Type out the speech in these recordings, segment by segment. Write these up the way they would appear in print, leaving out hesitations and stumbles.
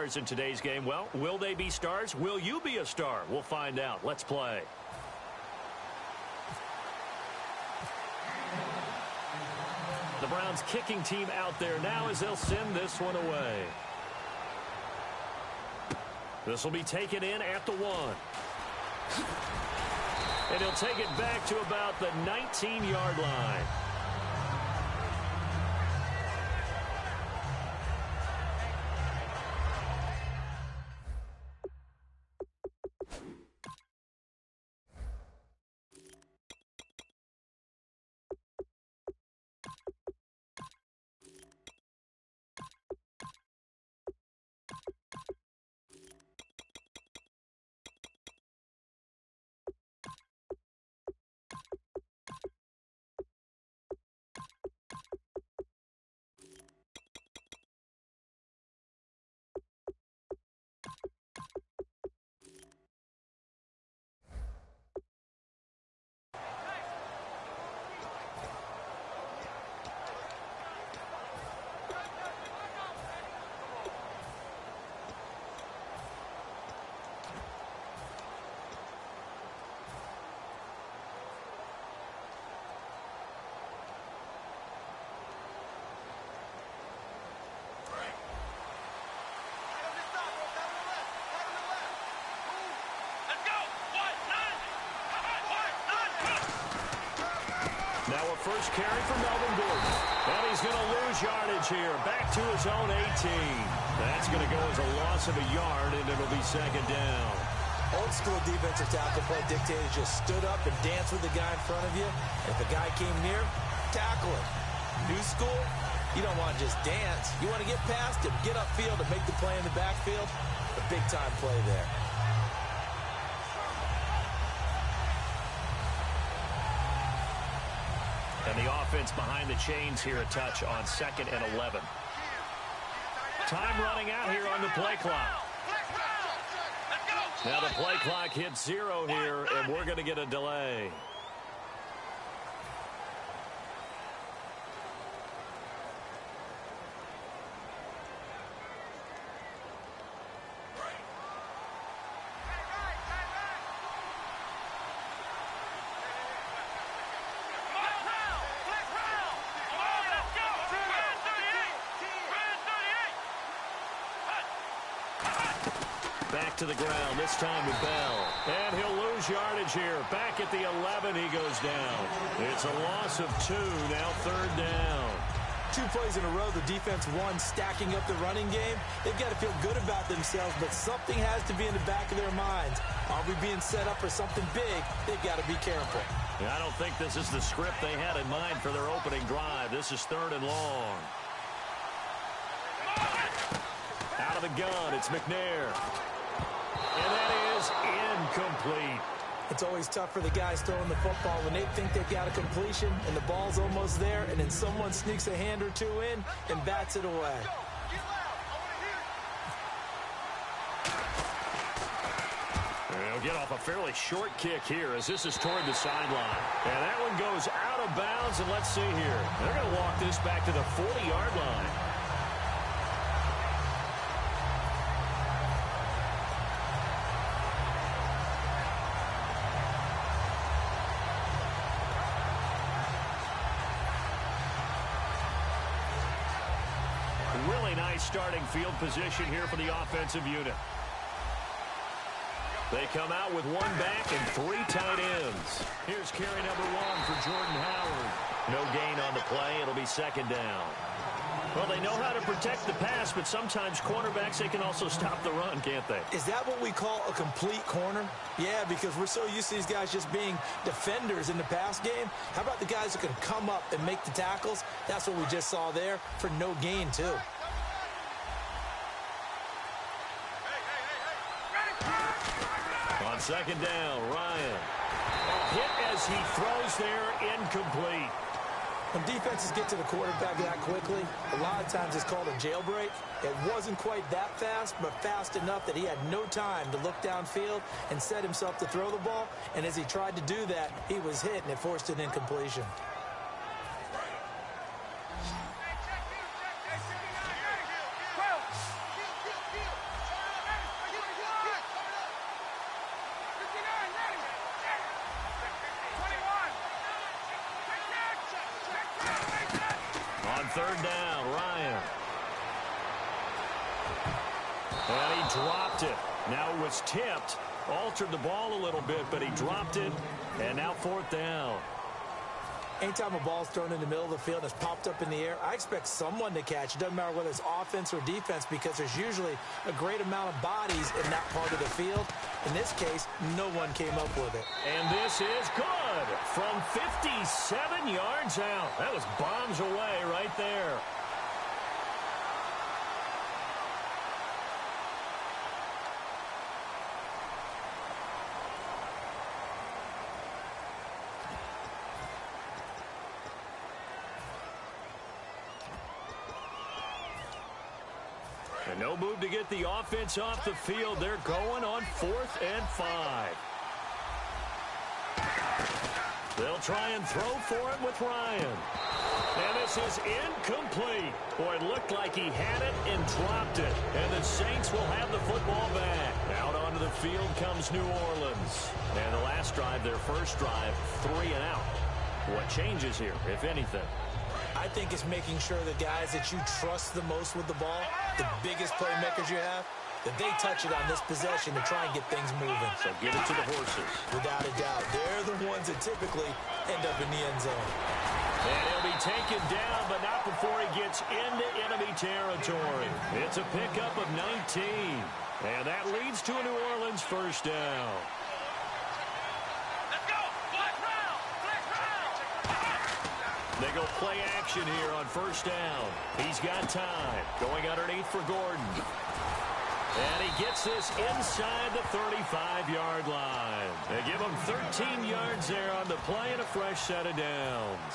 stars in today's game. Well, will they be stars? Will you be a star? We'll find out. Let's play. The Browns kicking team out there now as they'll send this one away. This will be taken in at the 1. And he'll take it back to about the 19-yard line. Now a first carry for Melvin Gordon. And he's going to lose yardage here. Back to his own 18. That's going to go as a loss of a yard, and it'll be second down. Old school defensive tackle play dictators just stood up and danced with the guy in front of you. And if the guy came near, tackle him. New school, you don't want to just dance. You want to get past him, get upfield, and make the play in the backfield. A big-time play there. And the offense behind the chains here a touch on 2nd and 11. Time running out here on the play clock. Now the play clock hits 0 here, and we're going to get a delay. Back to the ground, this time with Bell. And he'll lose yardage here. Back at the 11, he goes down. It's a loss of 2, now 3rd down. 2 plays in a row, the defense won, stacking up the running game. They've got to feel good about themselves, but something has to be in the back of their minds. Are we being set up for something big? They've got to be careful. Yeah, I don't think this is the script they had in mind for their opening drive. This is 3rd and long. Out of the gun, it's McNair. And that is incomplete. It's always tough for the guys throwing the football when they think they've got a completion and the ball's almost there, and then someone sneaks a hand or 2 in and bats it away. They'll get off a fairly short kick here as this is toward the sideline. And that one goes out of bounds, and let's see here. They're going to walk this back to the 40-yard line. Really nice starting field position here for the offensive unit. They come out with 1 back and 3 tight ends. Here's carry number 1 for Jordan Howard. No gain on the play. It'll be 2nd down. Well, they know how to protect the pass, but sometimes cornerbacks, they can also stop the run, can't they? Is that what we call a complete corner? Yeah, because we're so used to these guys just being defenders in the pass game. How about the guys who can come up and make the tackles? That's what we just saw there for no gain, too. On 2nd down, Ryan. Hit as he throws there, incomplete. When defenses get to the quarterback that quickly, a lot of times it's called a jailbreak. It wasn't quite that fast, but fast enough that he had no time to look downfield and set himself to throw the ball. And as he tried to do that, he was hit, and it forced an incompletion. third down, Ryan. And he dropped it. Now it was tipped. Altered the ball a little bit, but he dropped it. And now fourth down. Anytime a ball's thrown in the middle of the field and it's popped up in the air, I expect someone to catch. It doesn't matter whether it's offense or defense because there's usually a great amount of bodies in that part of the field. In this case, no one came up with it. And this is good from 57 yards out. That was bombs away right there. And no move to get the offense off the field. They're going on 4th and 5. They'll try and throw for it with Ryan. And this is incomplete. Boy, it looked like he had it and dropped it. And the Saints will have the football back. Out onto the field comes New Orleans. And the last drive, their first drive, 3 and out. What changes here, if anything? I think it's making sure the guys that you trust the most with the ball, the biggest playmakers you have, that they touch it on this possession to try and get things moving. So get it to the horses. Without a doubt. They're the ones that typically end up in the end zone. And he'll be taken down, but not before he gets into enemy territory. It's a pickup of 19. And that leads to a New Orleans first down. They go play action here on first down. He's got time. Going underneath for Gordon. And he gets this inside the 35-yard line. They give him 13 yards there on the play and a fresh set of downs.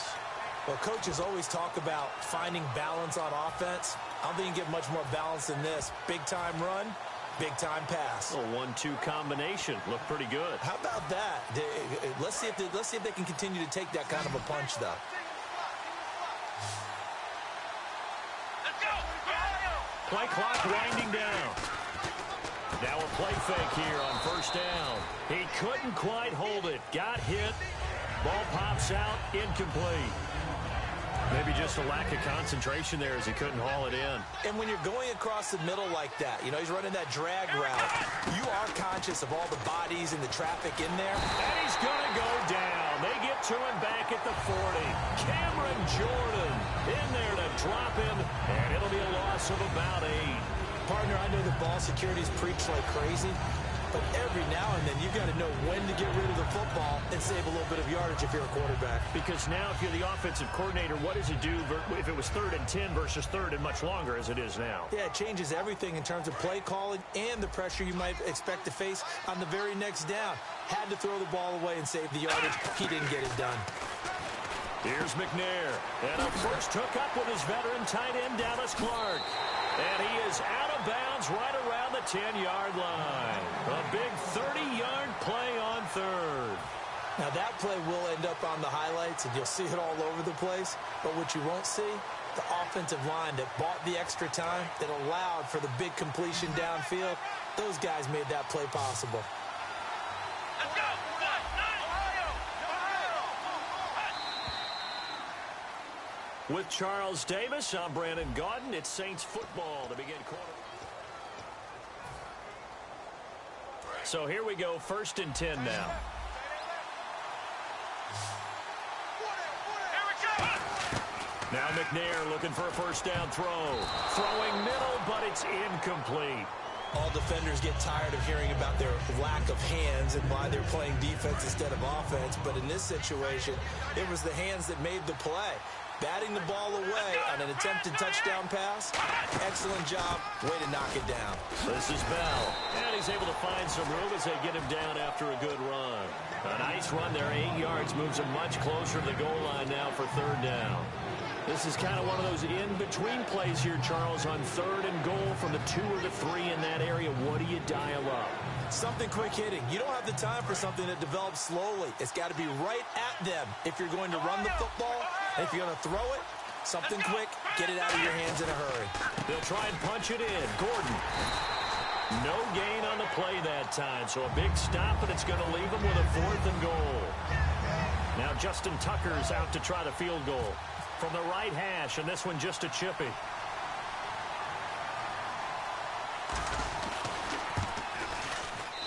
Well, coaches always talk about finding balance on offense. I don't think you can get much more balance than this. Big-time run, big-time pass. A 1-2 combination. Looked pretty good. How about that? Let's see if they can continue to take that kind of a punch, though. Play clock winding down. Now a play fake here on first down. He couldn't quite hold it. Got hit. Ball pops out. Incomplete. Maybe just a lack of concentration there as he couldn't haul it in. And when you're going across the middle like that, you know, he's running that drag route, you are conscious of all the bodies and the traffic in there. And he's going to go down. They get to him back at the 40. Cameron Jordan in there to drop him, and it'll be a loss of about 8. Partner, I know the ball security's preached like crazy, but every now and then you've got to know when to get rid of the football and save a little bit of yardage if you're a quarterback. Because now if you're the offensive coordinator, what does it do if it was 3rd and 10 versus 3rd and much longer as it is now? Yeah, it changes everything in terms of play calling and the pressure you might expect to face on the very next down. Had to throw the ball away and save the yardage. He didn't get it done. Here's McNair. And a first hookup with his veteran tight end, Dallas Clark. And he is out of bounds right around the 10-yard line. A big 30-yard play on 3rd. Now, that play will end up on the highlights, and you'll see it all over the place. But what you won't see, the offensive line that bought the extra time, that allowed for the big completion downfield, those guys made that play possible. Let's go! With Charles Davis, I'm Brandon Gaudin. It's Saints football to begin quarter. So here we go, 1st and 10 now. Now McNair looking for a first down throw. Throwing middle, but it's incomplete. All defenders get tired of hearing about their lack of hands and why they're playing defense instead of offense. But in this situation, it was the hands that made the play. Batting the ball away on an attempted touchdown pass. Excellent job. Way to knock it down. This is Bell. And he's able to find some room as they get him down after a good run. A nice run there, 8 yards. Moves him much closer to the goal line now for 3rd down. This is kind of one of those in-between plays here, Charles, on 3rd and goal from the 2 or the 3 in that area. What do you dial up? Something quick hitting. You don't have the time for something that develops slowly. It's got to be right at them if you're going to run the football. And if you're going to throw it, something quick, get it out of your hands in a hurry. They'll try and punch it in. Gordon. No gain on the play that time, so a big stop, and it's going to leave them with a 4th and goal. Now Justin Tucker's out to try the field goal. from the right hash, and this one just a chippy.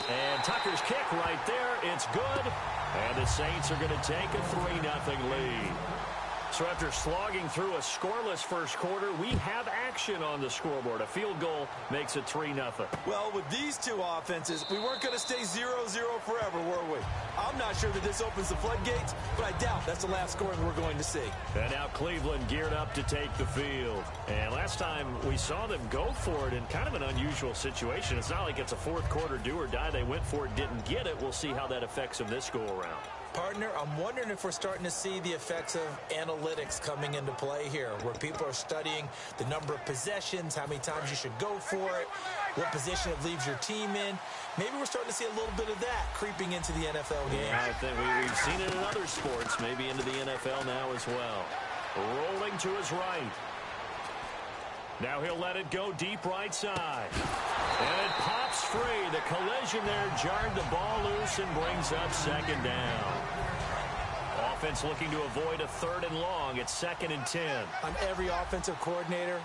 And Tucker's kick right there. It's good. And the Saints are going to take a 3-0 lead. So after slogging through a scoreless first quarter, we have action on the scoreboard. A field goal makes it 3-0. Well, with these two offenses, we weren't going to stay 0-0 forever, were we? I'm not sure that this opens the floodgates, but I doubt that's the last scoring we're going to see. And now Cleveland geared up to take the field. And last time we saw them go for it in kind of an unusual situation. It's not like it's a fourth quarter do or die. They went for it, didn't get it. We'll see how that affects them this go-around. Partner, I'm wondering if we're starting to see the effects of analytics coming into play here, where people are studying the number of possessions, how many times you should go for it, what position it leaves your team in. Maybe we're starting to see a little bit of that creeping into the NFL game. I think we've seen it in other sports, maybe into the NFL now as well. Rolling to his right. Now he'll let it go deep right side. And it pops free. The collision there jarred the ball loose and brings up second down. Offense looking to avoid a 3rd and long. It's 2nd and 10. On every offensive coordinator,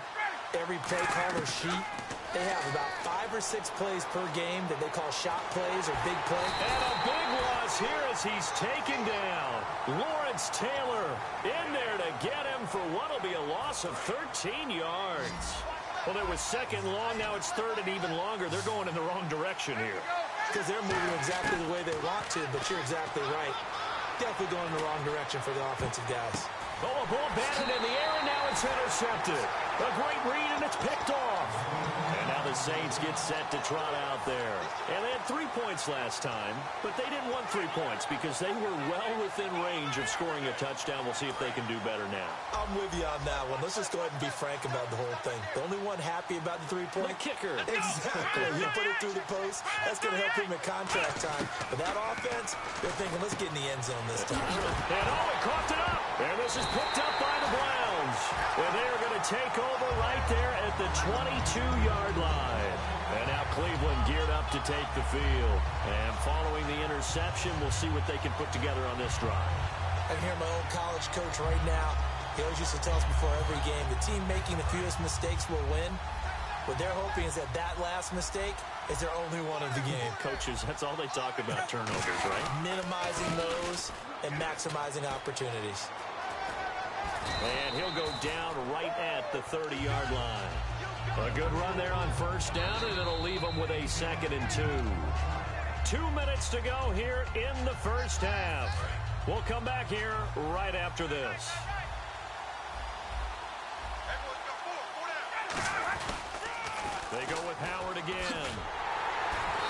every play caller sheet, they have about 5 or 6 plays per game that they call shot plays or big play. And a big loss here as he's taken down. Lawrence Taylor in there to get him for what will be a loss of 13 yards. Well, it was 2nd long. Now it's 3rd and even longer. They're going in the wrong direction here. Because they're moving exactly the way they want to, but you're exactly right. Definitely going in the wrong direction for the offensive guys. Oh, a ball batted in the air, and now it's intercepted. A great read, and it's picked off. And now the Saints get set to trot out there. And they had 3 points last time, but they didn't want 3 points because they were well within range of scoring a touchdown. We'll see if they can do better now. I'm with you on that one. Let's just go ahead and be frank about the whole thing. The only one happy about the 3-point? The kicker. Exactly. You put it through the post. That's going to help him at contract time. But that offense, they're thinking, let's get in the end zone this time. And oh, it coughed it up. And this is picked up by the Browns. And they're going to take over right there at the 22-yard line. And now Cleveland geared up to take the field. And following the interception, we'll see what they can put together on this drive. I can hear my old college coach right now. He always used to tell us before every game, the team making the fewest mistakes will win. What they're hoping is that last mistake is their only one of the game. Coaches, that's all they talk about, turnovers, right? Minimizing those and maximizing opportunities. And he'll go down right at the 30-yard line. A good run there on 1st down, and it'll leave them with a 2nd and 2. 2 minutes to go here in the first half. We'll come back here right after this. They go with Howard again.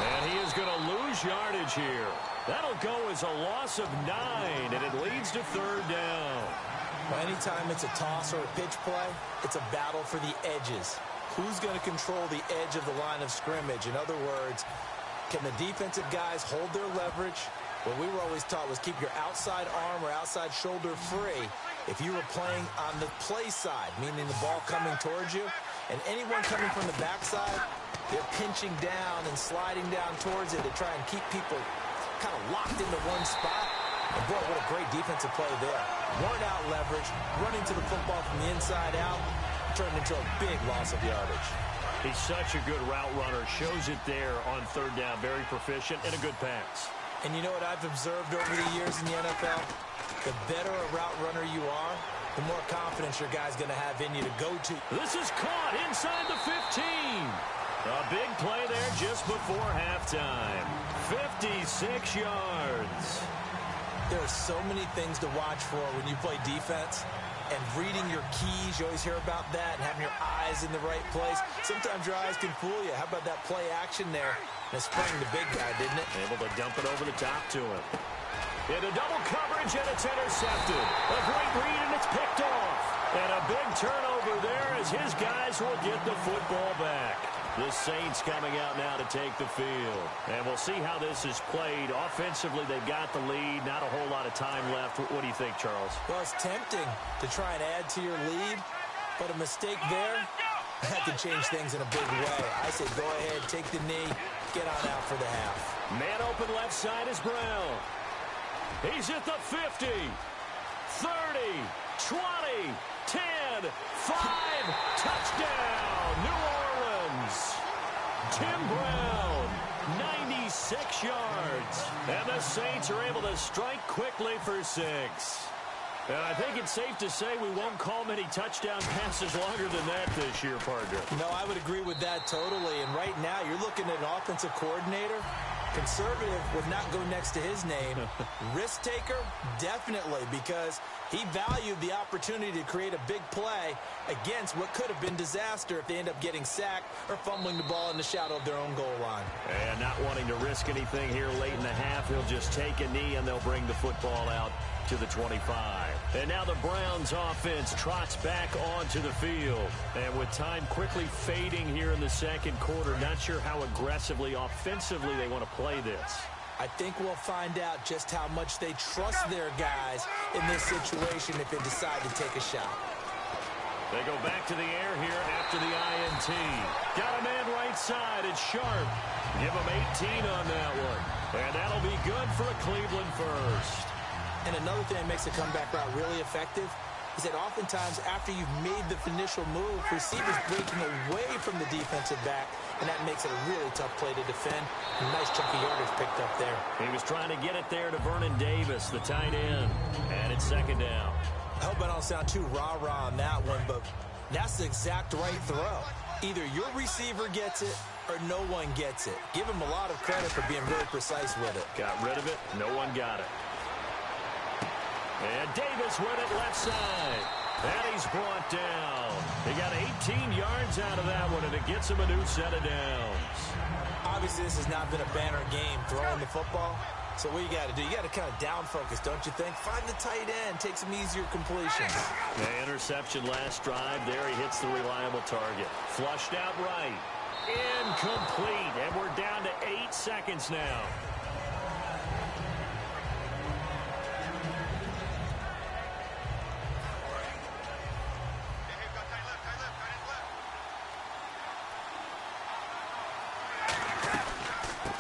And he is going to lose yardage here. That'll go as a loss of 9, and it leads to 3rd down. Well, anytime it's a toss or a pitch play, it's a battle for the edges. Who's going to control the edge of the line of scrimmage? In other words, can the defensive guys hold their leverage? What we were always taught was keep your outside arm or outside shoulder free if you were playing on the play side, meaning the ball coming towards you. And anyone coming from the backside, they're pinching down and sliding down towards it to try and keep people kind of locked into one spot. And boy, what a great defensive play there. Worn out leverage, running to the football from the inside out, turned into a big loss of yardage. He's such a good route runner. Shows it there on 3rd down. Very proficient and a good pass. And you know what I've observed over the years in the NFL? The better a route runner you are, the more confidence your guy's going to have in you to go to. This is caught inside the 15. A big play there just before halftime. 56 yards. There are so many things to watch for when you play defense. And reading your keys, you always hear about that, and having your eyes in the right place. Sometimes your eyes can fool you. How about that play action there? And it sprang the big guy, didn't it? Able to dump it over the top to him. Into double coverage, and it's intercepted. A great read, and it's picked off. And a big turnover there as his guys will get the football back. The Saints coming out now to take the field. And we'll see how this is played. Offensively, they've got the lead. Not a whole lot of time left. What do you think, Charles? Well, it's tempting to try and add to your lead, but a mistake there, that could change things in a big way. I say go ahead, take the knee, get on out for the half. Man open left side is Brown. He's at the 50, 30, 20, 10, 5, touchdown, New Orleans. Tim Brown, 96 yards. And the Saints are able to strike quickly for 6. And I think it's safe to say we won't call many touchdown passes longer than that this year, partner. No, I would agree with that totally. And right now, you're looking at an offensive coordinator. Conservative would not go next to his name. Risk taker, definitely, because he valued the opportunity to create a big play against what could have been disaster if they end up getting sacked or fumbling the ball in the shadow of their own goal line. And not wanting to risk anything here late in the half, he'll just take a knee and they'll bring the football out to the 25. And now the Browns offense trots back onto the field. And with time quickly fading here in the second quarter, not sure how aggressively, offensively they want to play this. I think we'll find out just how much they trust their guys in this situation if they decide to take a shot. They go back to the air here after the INT. Got a man right side. It's Sharp. Give him 18 on that one. And that'll be good for a Cleveland first. And another thing that makes the comeback route really effective is that oftentimes after you've made the initial move, receivers breaking away from the defensive back, and that makes it a really tough play to defend. A nice chunk of yardage picked up there. He was trying to get it there to Vernon Davis, the tight end. And it's second down. I hope I don't sound too rah-rah on that one, but that's the exact right throw. Either your receiver gets it or no one gets it. Give him a lot of credit for being really precise with it. Got rid of it. No one got it. And Davis with it left side. And he's brought down. He got 18 yards out of that one, and it gets him a new set of downs. Obviously, this has not been a banner game throwing the football. So what you got to do, you got to kind of down focus, don't you think? Find the tight end, take some easier completions. The interception last drive. There he hits the reliable target. Flushed out right. Incomplete. And we're down to 8 seconds now.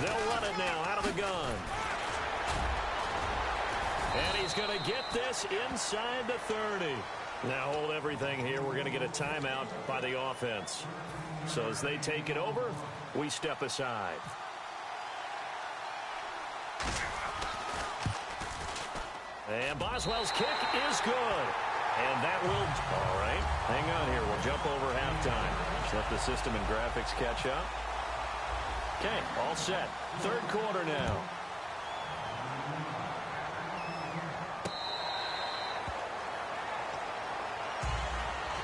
They'll run it now out of the gun. And he's going to get this inside the 30. Now hold everything here. We're going to get a timeout by the offense. So as they take it over, we step aside. And Boswell's kick is good. And that will, all right, hang on here. We'll jump over halftime. Just let the system and graphics catch up. Okay, all set. Third quarter now.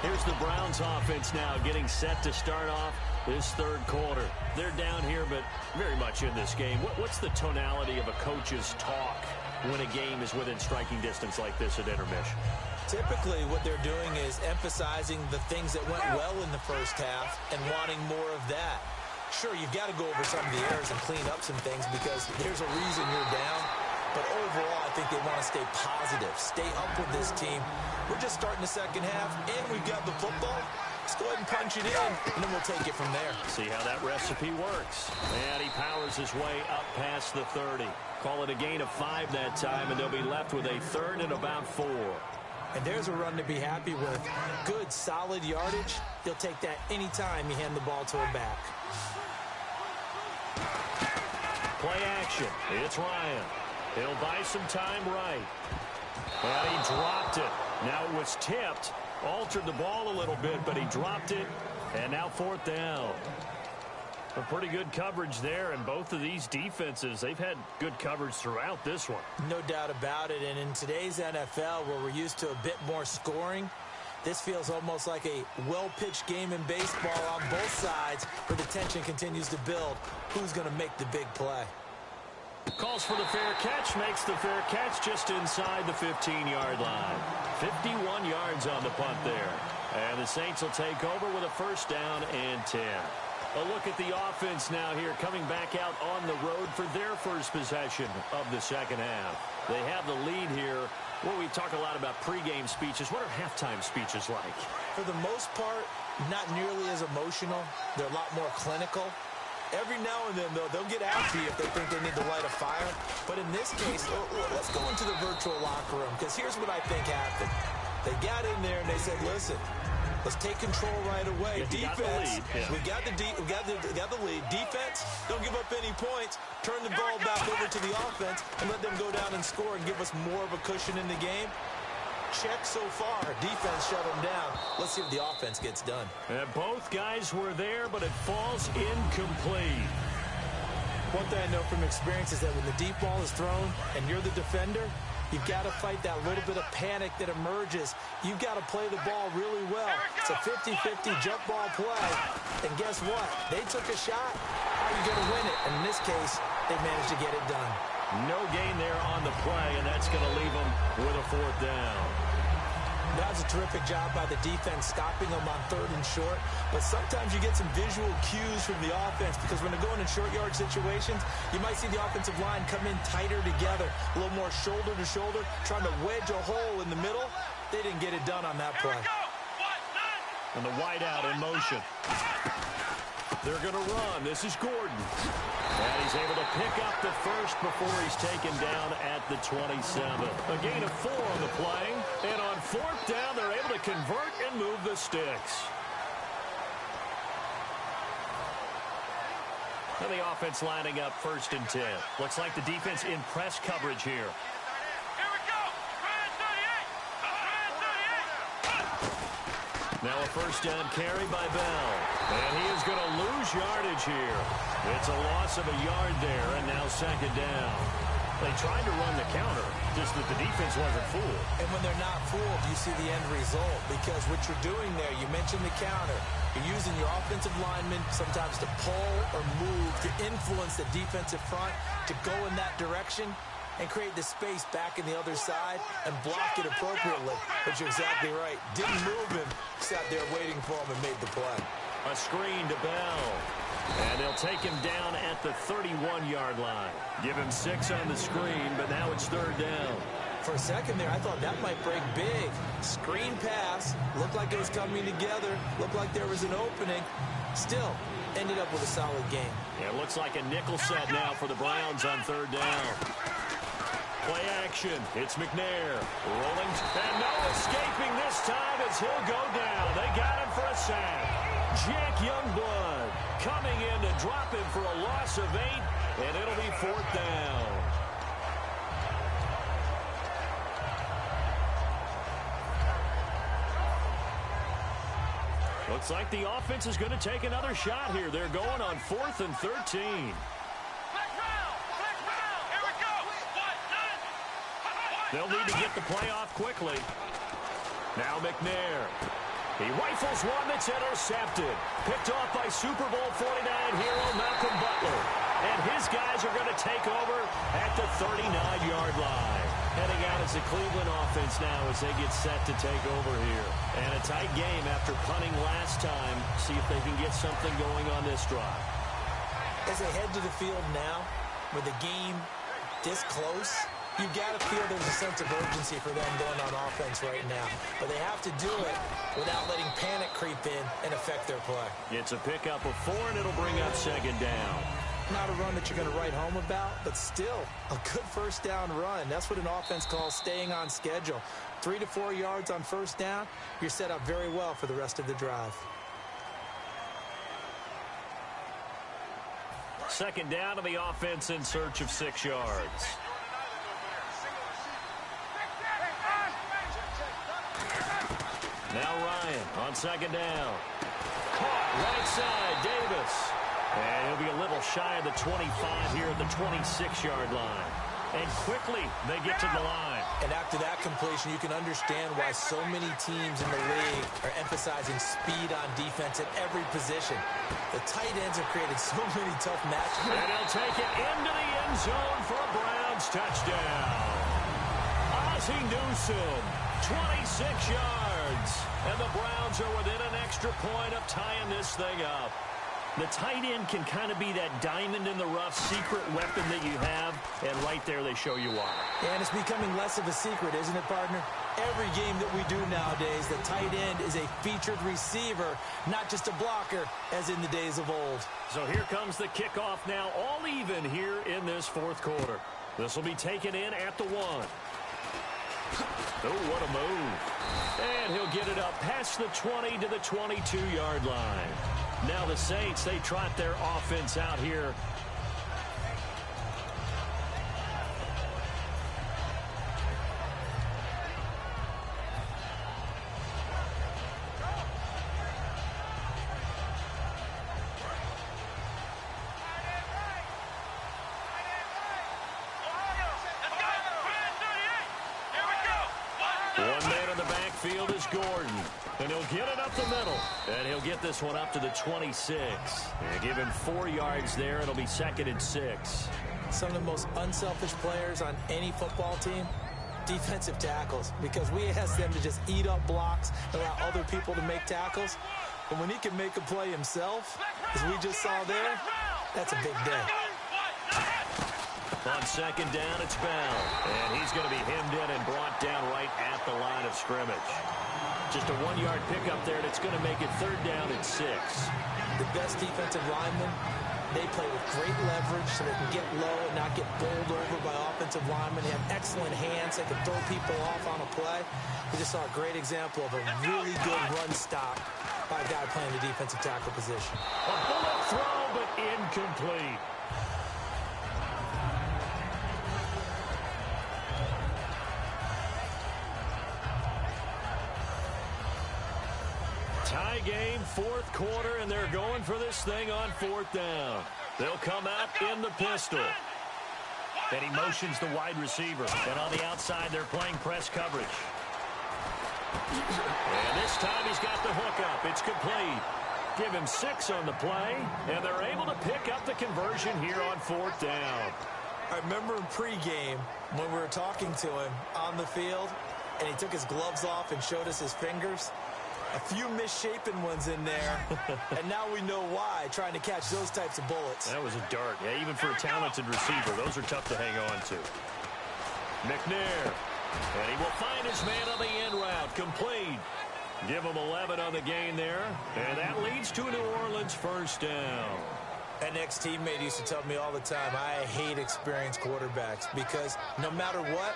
Here's the Browns offense now getting set to start off this third quarter. They're down here, but very much in this game. What's the tonality of a coach's talk when a game is within striking distance like this at intermission? Typically, what they're doing is emphasizing the things that went well in the first half and wanting more of that. Sure, you've got to go over some of the errors and clean up some things because there's a reason you're down. But overall, I think they want to stay positive, stay up with this team. We're just starting the second half, and we've got the football. Let's go ahead and punch it in, and then we'll take it from there. See how that recipe works. And he powers his way up past the 30. Call it a gain of 5 that time, and they'll be left with a third and about 4. And there's a run to be happy with. Good, solid yardage. He'll take that anytime you hand the ball to him back. Play action. It's Ryan. He'll buy some time right. And he dropped it. Now it was tipped. Altered the ball a little bit, but he dropped it. And now fourth down. A pretty good coverage there, and both of these defenses, they've had good coverage throughout this one. No doubt about it, and in today's NFL, where we're used to a bit more scoring, this feels almost like a well-pitched game in baseball on both sides, where the tension continues to build. Who's going to make the big play? Calls for the fair catch, makes the fair catch just inside the 15-yard line. 51 yards on the punt there. And the Saints will take over with a first down and 10. A look at the offense now here, coming back out on the road for their first possession of the second half. They have the lead here. Well, we talk a lot about pregame speeches. What are halftime speeches like? For the most part, not nearly as emotional. They're a lot more clinical. Every now and then, though, they'll get after you if they think they need to light a fire. But in this case, let's go into the virtual locker room, because here's what I think happened. They got in there and they said, listen, let's take control right away. Defense, we got the lead. Defense, don't give up any points. Turn the ball back over to the offense and let them go down and score and give us more of a cushion in the game. Check so far. Defense shut them down. Let's see if the offense gets done. And both guys were there, but it falls incomplete. One thing I know from experience is that when the deep ball is thrown and you're the defender, you've got to fight that little bit of panic that emerges. You've got to play the ball really well. It's a 50-50 jump ball play. And guess what? They took a shot. How are you going to win it? And in this case, they managed to get it done. No gain there on the play, and that's going to leave them with a fourth down. That was a terrific job by the defense stopping them on 3rd and short. But sometimes you get some visual cues from the offense because when they're going in short yard situations, you might see the offensive line come in tighter together, a little more shoulder to shoulder, trying to wedge a hole in the middle. They didn't get it done on that play. And the wideout in motion. They're going to run. This is Gordon. And he's able to pick up the first before he's taken down at the 27. A gain of 4 on the play. And on 4th down, they're able to convert and move the sticks. And the offense lining up 1st and 10. Looks like the defense in press coverage here. Here we go. Now a 1st down carry by Bell. And he is going to lose yardage here. It's a loss of a yard there, and now 2nd down. They tried to run the counter, just that the defense wasn't fooled. And when they're not fooled, you see the end result. Because what you're doing there, you mentioned the counter. You're using your offensive linemen sometimes to pull or move, to influence the defensive front, to go in that direction and create the space back in the other side and block it appropriately. But you're exactly right. Didn't move him, sat there waiting for him and made the play. A screen to Bell. And they'll take him down at the 31-yard line. Give him 6 on the screen, but now it's 3rd down. For a second there, I thought that might break big. Screen pass. Looked like it was coming together. Looked like there was an opening. Still, ended up with a solid game. Yeah, it looks like a nickel set now for the Browns on 3rd down. Play action. It's McNair. Rolling. And no escaping this time as he'll go down. They got him for a sack. Jack Youngblood coming in to drop him for a loss of 8, and it'll be 4th down. Looks like the offense is going to take another shot here. They're going on 4th and 13. They'll need to get the play off quickly. Now McNair. He rifles one that's intercepted. Picked off by Super Bowl 49 hero Malcolm Butler. And his guys are going to take over at the 39-yard line. Heading out as the Cleveland offense now as they get set to take over here. And a tight game after punting last time. See if they can get something going on this drive. As they head to the field now, with the game this close, you've got to feel there's a sense of urgency for them going on offense right now. But they have to do it without letting panic creep in and affect their play. It's a pickup of 4, and it'll bring up 2nd down. Not a run that you're going to write home about, but still a good 1st down run. That's what an offense calls staying on schedule. 3 to 4 yards on 1st down, you're set up very well for the rest of the drive. 2nd down to the offense in search of 6 yards. Now Ryan on 2nd down. Caught right side, Davis. And he'll be a little shy of the 25 here at the 26-yard line. And quickly they get to the line. And after that completion, you can understand why so many teams in the league are emphasizing speed on defense at every position. The tight ends have created so many tough matchups. And he'll take it into the end zone for a Browns touchdown. Ozzie Newsome, 26 yards. And the Browns are within an extra point of tying this thing up. The tight end can kind of be that diamond in the rough secret weapon that you have, and right there they show you why. And it's becoming less of a secret, isn't it, partner? Every game that we do nowadays, the tight end is a featured receiver, not just a blocker, as in the days of old. So here comes the kickoff now, all even here in this 4th quarter. This will be taken in at the 1. Oh, what a move. And he'll get it up past the 20 to the 22-yard line. Now the Saints, they trot their offense out here. One man in the backfield is Gordon. And he'll get it up the middle. And he'll get this one up to the 26. And give him 4 yards there. It'll be 2nd and 6. Some of the most unselfish players on any football team, defensive tackles. Because we ask them to just eat up blocks and allow other people to make tackles. But when he can make a play himself, as we just saw there, that's a big day. On 2nd down, it's Bell. And he's going to be hemmed in and brought down right at the line of scrimmage. Just a 1-yard pickup there, and it's going to make it 3rd down and 6. The best defensive linemen, they play with great leverage so they can get low and not get bowled over by offensive linemen. They have excellent hands. They can throw people off on a play. We just saw a great example of a really good run stop by a guy playing the defensive tackle position. A bullet throw, but incomplete. Tie game, 4th quarter, and they're going for this thing on 4th down. They'll come out in the pistol. And he motions the wide receiver. And on the outside, they're playing press coverage. And this time he's got the hook up. It's complete. Give him 6 on the play, and they're able to pick up the conversion here on 4th down. I remember in pregame when we were talking to him on the field, and he took his gloves off and showed us his fingers. A few misshapen ones in there, and now we know why, trying to catch those types of bullets. That was a dart. Yeah, even for a talented receiver, those are tough to hang on to. McNair, and he will find his man on the end route, complete. Give him 11 on the gain there, and that leads to a New Orleans 1st down. An ex-teammate used to tell me all the time, I hate experienced quarterbacks because no matter what,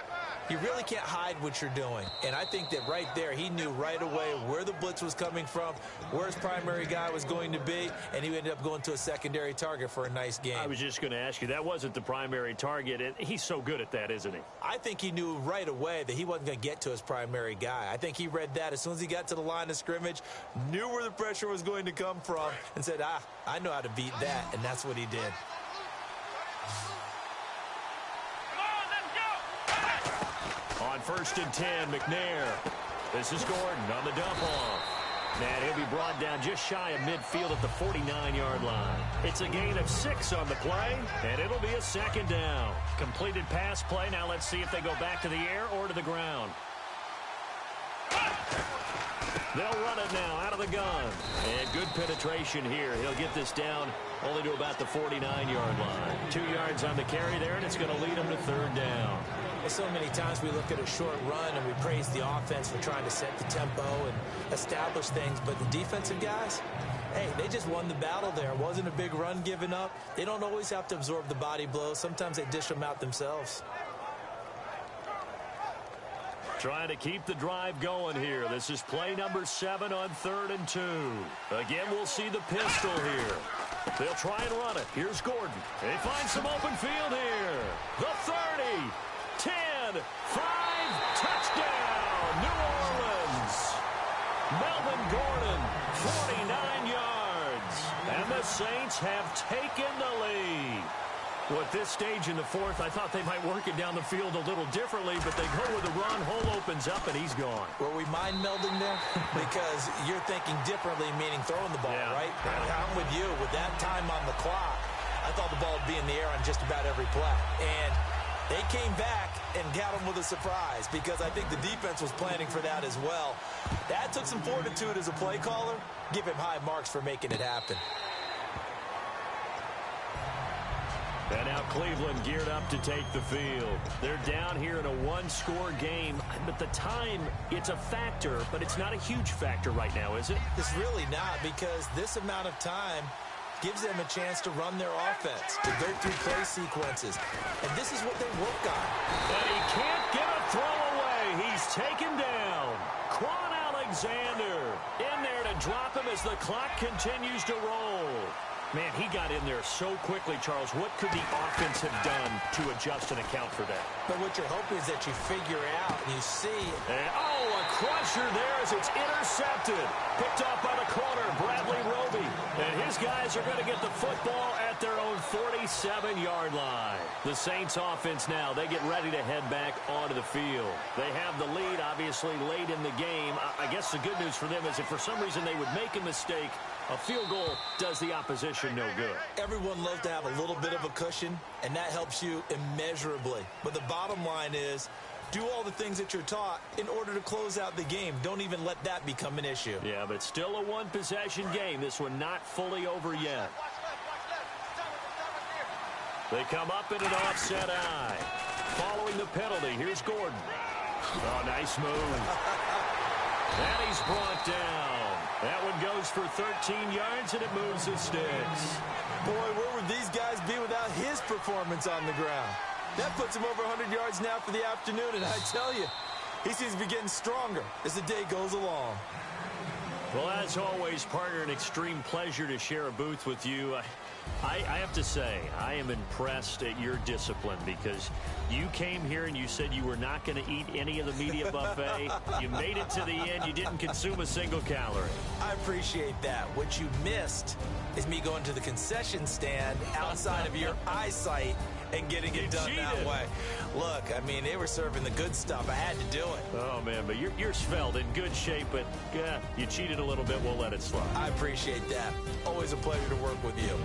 you really can't hide what you're doing. And I think that right there, he knew right away where the blitz was coming from, where his primary guy was going to be, and he ended up going to a secondary target for a nice game. I was just going to ask you, that wasn't the primary target, and he's so good at that, isn't he? I think he knew right away that he wasn't going to get to his primary guy. I think he read that as soon as he got to the line of scrimmage, knew where the pressure was going to come from, and said, I know how to beat that, and that's what he did. On 1st and 10, McNair. This is Gordon on the dump off. And he'll be brought down just shy of midfield at the 49-yard line. It's a gain of 6 on the play, and it'll be a 2nd down. Completed pass play. Now let's see if they go back to the air or to the ground. They'll run it now out of the gun. And good penetration here. He'll get this down only to about the 49-yard line. 2 yards on the carry there, and it's going to lead him to 3rd down. So many times we look at a short run and we praise the offense for trying to set the tempo and establish things, but the defensive guys, hey, they just won the battle there. It wasn't a big run given up. They don't always have to absorb the body blows. Sometimes they dish them out themselves. Trying to keep the drive going here. This is play number 7 on 3rd and 2. Again, we'll see the pistol here. They'll try and run it. Here's Gordon. They find some open field here. The 30. 10, 5, touchdown, New Orleans. Melvin Gordon, 49 yards. And the Saints have taken the lead. Well, at this stage in the 4th, I thought they might work it down the field a little differently, but they go with the run, hole opens up, and he's gone. Were we mind melding there? Because you're thinking differently, meaning throwing the ball, right? I'm with you. With that time on the clock, I thought the ball would be in the air on just about every play. And they came back and got him with a surprise because I think the defense was planning for that as well. That took some fortitude as a play caller. Give him high marks for making it happen. And now Cleveland geared up to take the field. They're down here in a one-score game, but the time, it's a factor, but it's not a huge factor right now, is it? It's really not, because this amount of time gives them a chance to run their offense, to go through play sequences. And this is what they work on. And he can't get a throw away. he's taken down. Quan Alexander in there to drop him as the clock continues to roll. Man, he got in there so quickly, Charles. What could the offense have done to adjust and account for that? But what you're hoping is that you figure out and you see. And, a crusher there as it's intercepted. Picked off by the corner, Bradley Roby. And his guys are going to get the football at their own 47-yard line. The Saints offense now, they get ready to head back onto the field. They have the lead, obviously, late in the game. I guess the good news for them is if for some reason they would make a mistake, a field goal does the opposition no good. Everyone loves to have a little bit of a cushion, and that helps you immeasurably. But the bottom line is, do all the things that you're taught in order to close out the game. Don't even let that become an issue. Yeah, but still a one-possession game. This one not fully over yet. They come up in an offset eye. Following the penalty, here's Gordon. Oh, nice move. And he's brought down. That one goes for 13 yards, and it moves the sticks. Boy, where would these guys be without his performance on the ground? That puts him over 100 yards now for the afternoon, and I tell you, he seems to be getting stronger as the day goes along. Well, as always, partner, an extreme pleasure to share a booth with you. I have to say, I am impressed at your discipline because you came here and you said you were not going to eat any of the media buffet. You made it to the end. You didn't consume a single calorie. I appreciate that. What you missed is me going to the concession stand outside of your eyesight and getting it done that way. Look, I mean, they were serving the good stuff. I had to do it. Oh, man, but you're svelte, in good shape, but yeah, you cheated a little bit. We'll let it slide. I appreciate that. Always a pleasure to work with you.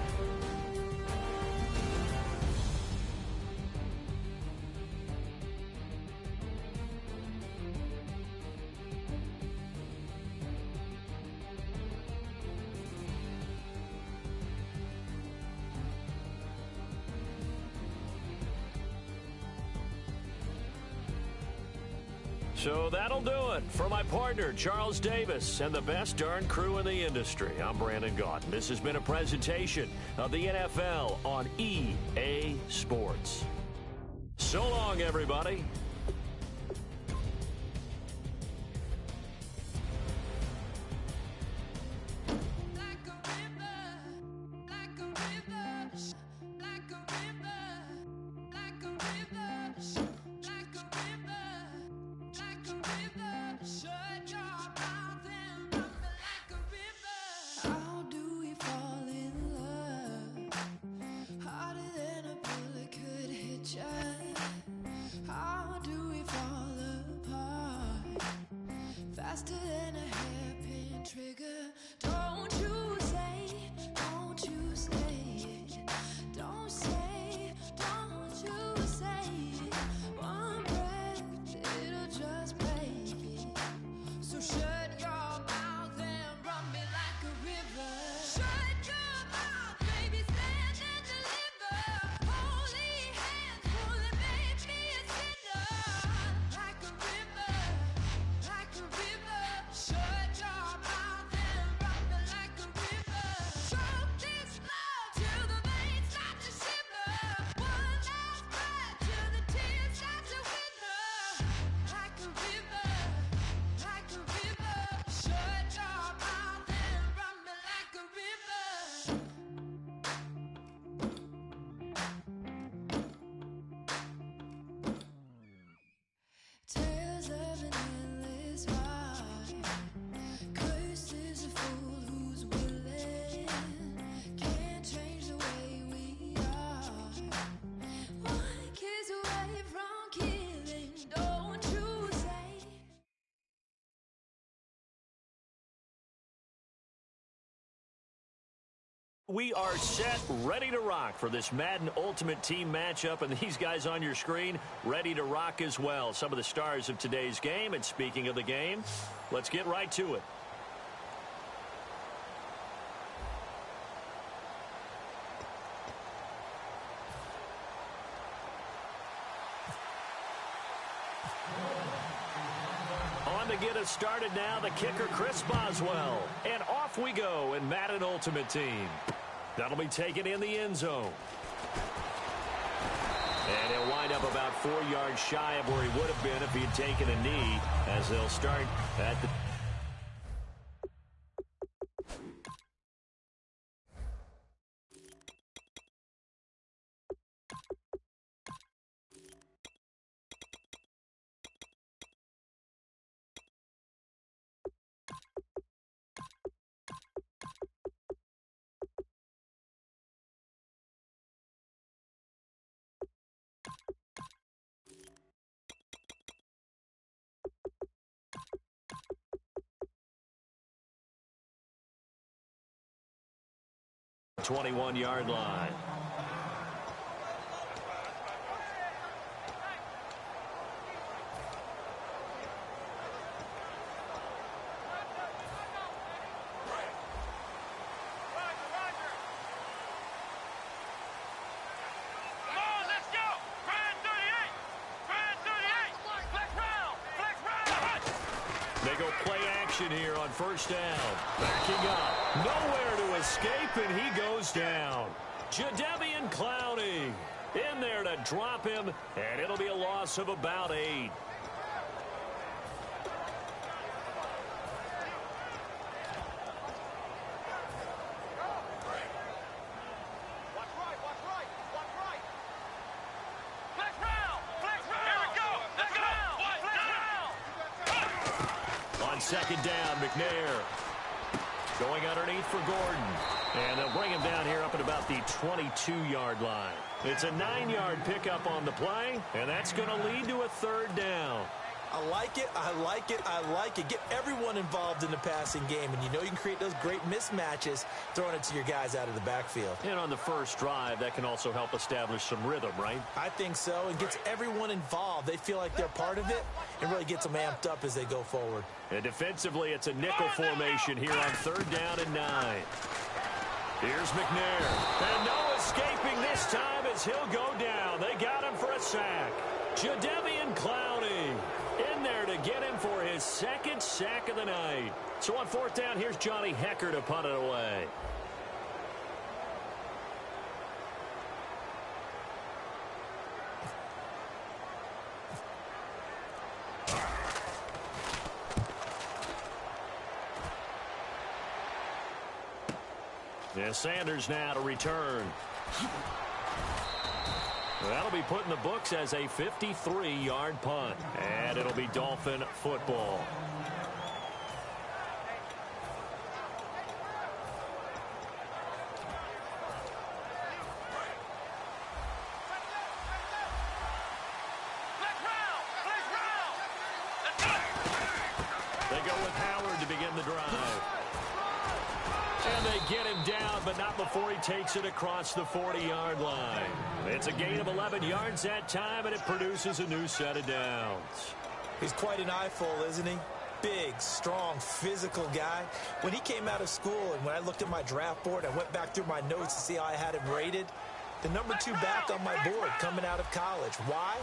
So that'll do it for my partner, Charles Davis, and the best darn crew in the industry. I'm Brandon Gaudin. This has been a presentation of the NFL on EA Sports. So long, everybody. Faster than a hairpin trigger. Don't you say, don't you say it. Don't say, don't you say it. One breath, it'll just break it. So shut your mouth and run me like a river. Shut your mouth, baby, stand and deliver. Holy hands, pulling, make me a sinner. Like a river, like a river. Shut your mouth and run me like a river. Choke this love till the veins start to shiver. One last breath till the tears start to wither. Like a river, like a river. Shut your mouth and run me like a river. Tales of an endless ride. Cursed is a fool who's willing. Can't change the way we are. One kiss away from killing. Don't you say. We are set, ready to rock for this Madden Ultimate Team matchup, and these guys on your screen ready to rock as well. Some of the stars of today's game, and speaking of the game, let's get right to it. On to get us started now, the kicker, Chris Boswell. And off we go in Madden Ultimate Team. That'll be taken in the end zone. And he'll wind up about 4 yards shy of where he would have been if he had taken a knee, as they'll start at the... ...21-yard line. They go play action here on first down. Backing up. Nowhere to escape, and he goes down. Jadeveon Clowney in there to drop him, and it'll be a loss of about 8. Second down, McNair going underneath for Gordon. And they'll bring him down here up at about the 22-yard line. It's a 9-yard pickup on the play, and that's going to lead to a third down. I like it, I like it, I like it. Get everyone involved in the passing game, and you know you can create those great mismatches throwing it to your guys out of the backfield. And on the first drive, that can also help establish some rhythm, right? I think so, and gets everyone involved. They feel like they're part of it, and really gets them amped up as they go forward. And defensively, it's a nickel formation here on third down and 9. Here's McNair. And no escaping this time as he'll go down. They got him for a sack. Jadeveon Clowney in there to get him for his second sack of the night. So on fourth down, here's Johnny Hecker to punt it away. Yeah, Sanders now to return. That'll be put in the books as a 53-yard punt. And it'll be Dolphin football. They go with Howard to begin the drive. And they get him down, but not before he takes it across the 40-yard line. It's a gain of 11 yards that time, and it produces a new set of downs. He's quite an eyeful, isn't he? Big, strong, physical guy. When he came out of school and when I looked at my draft board, I went back through my notes to see how I had him rated. The number 2 back on my board coming out of college. Why?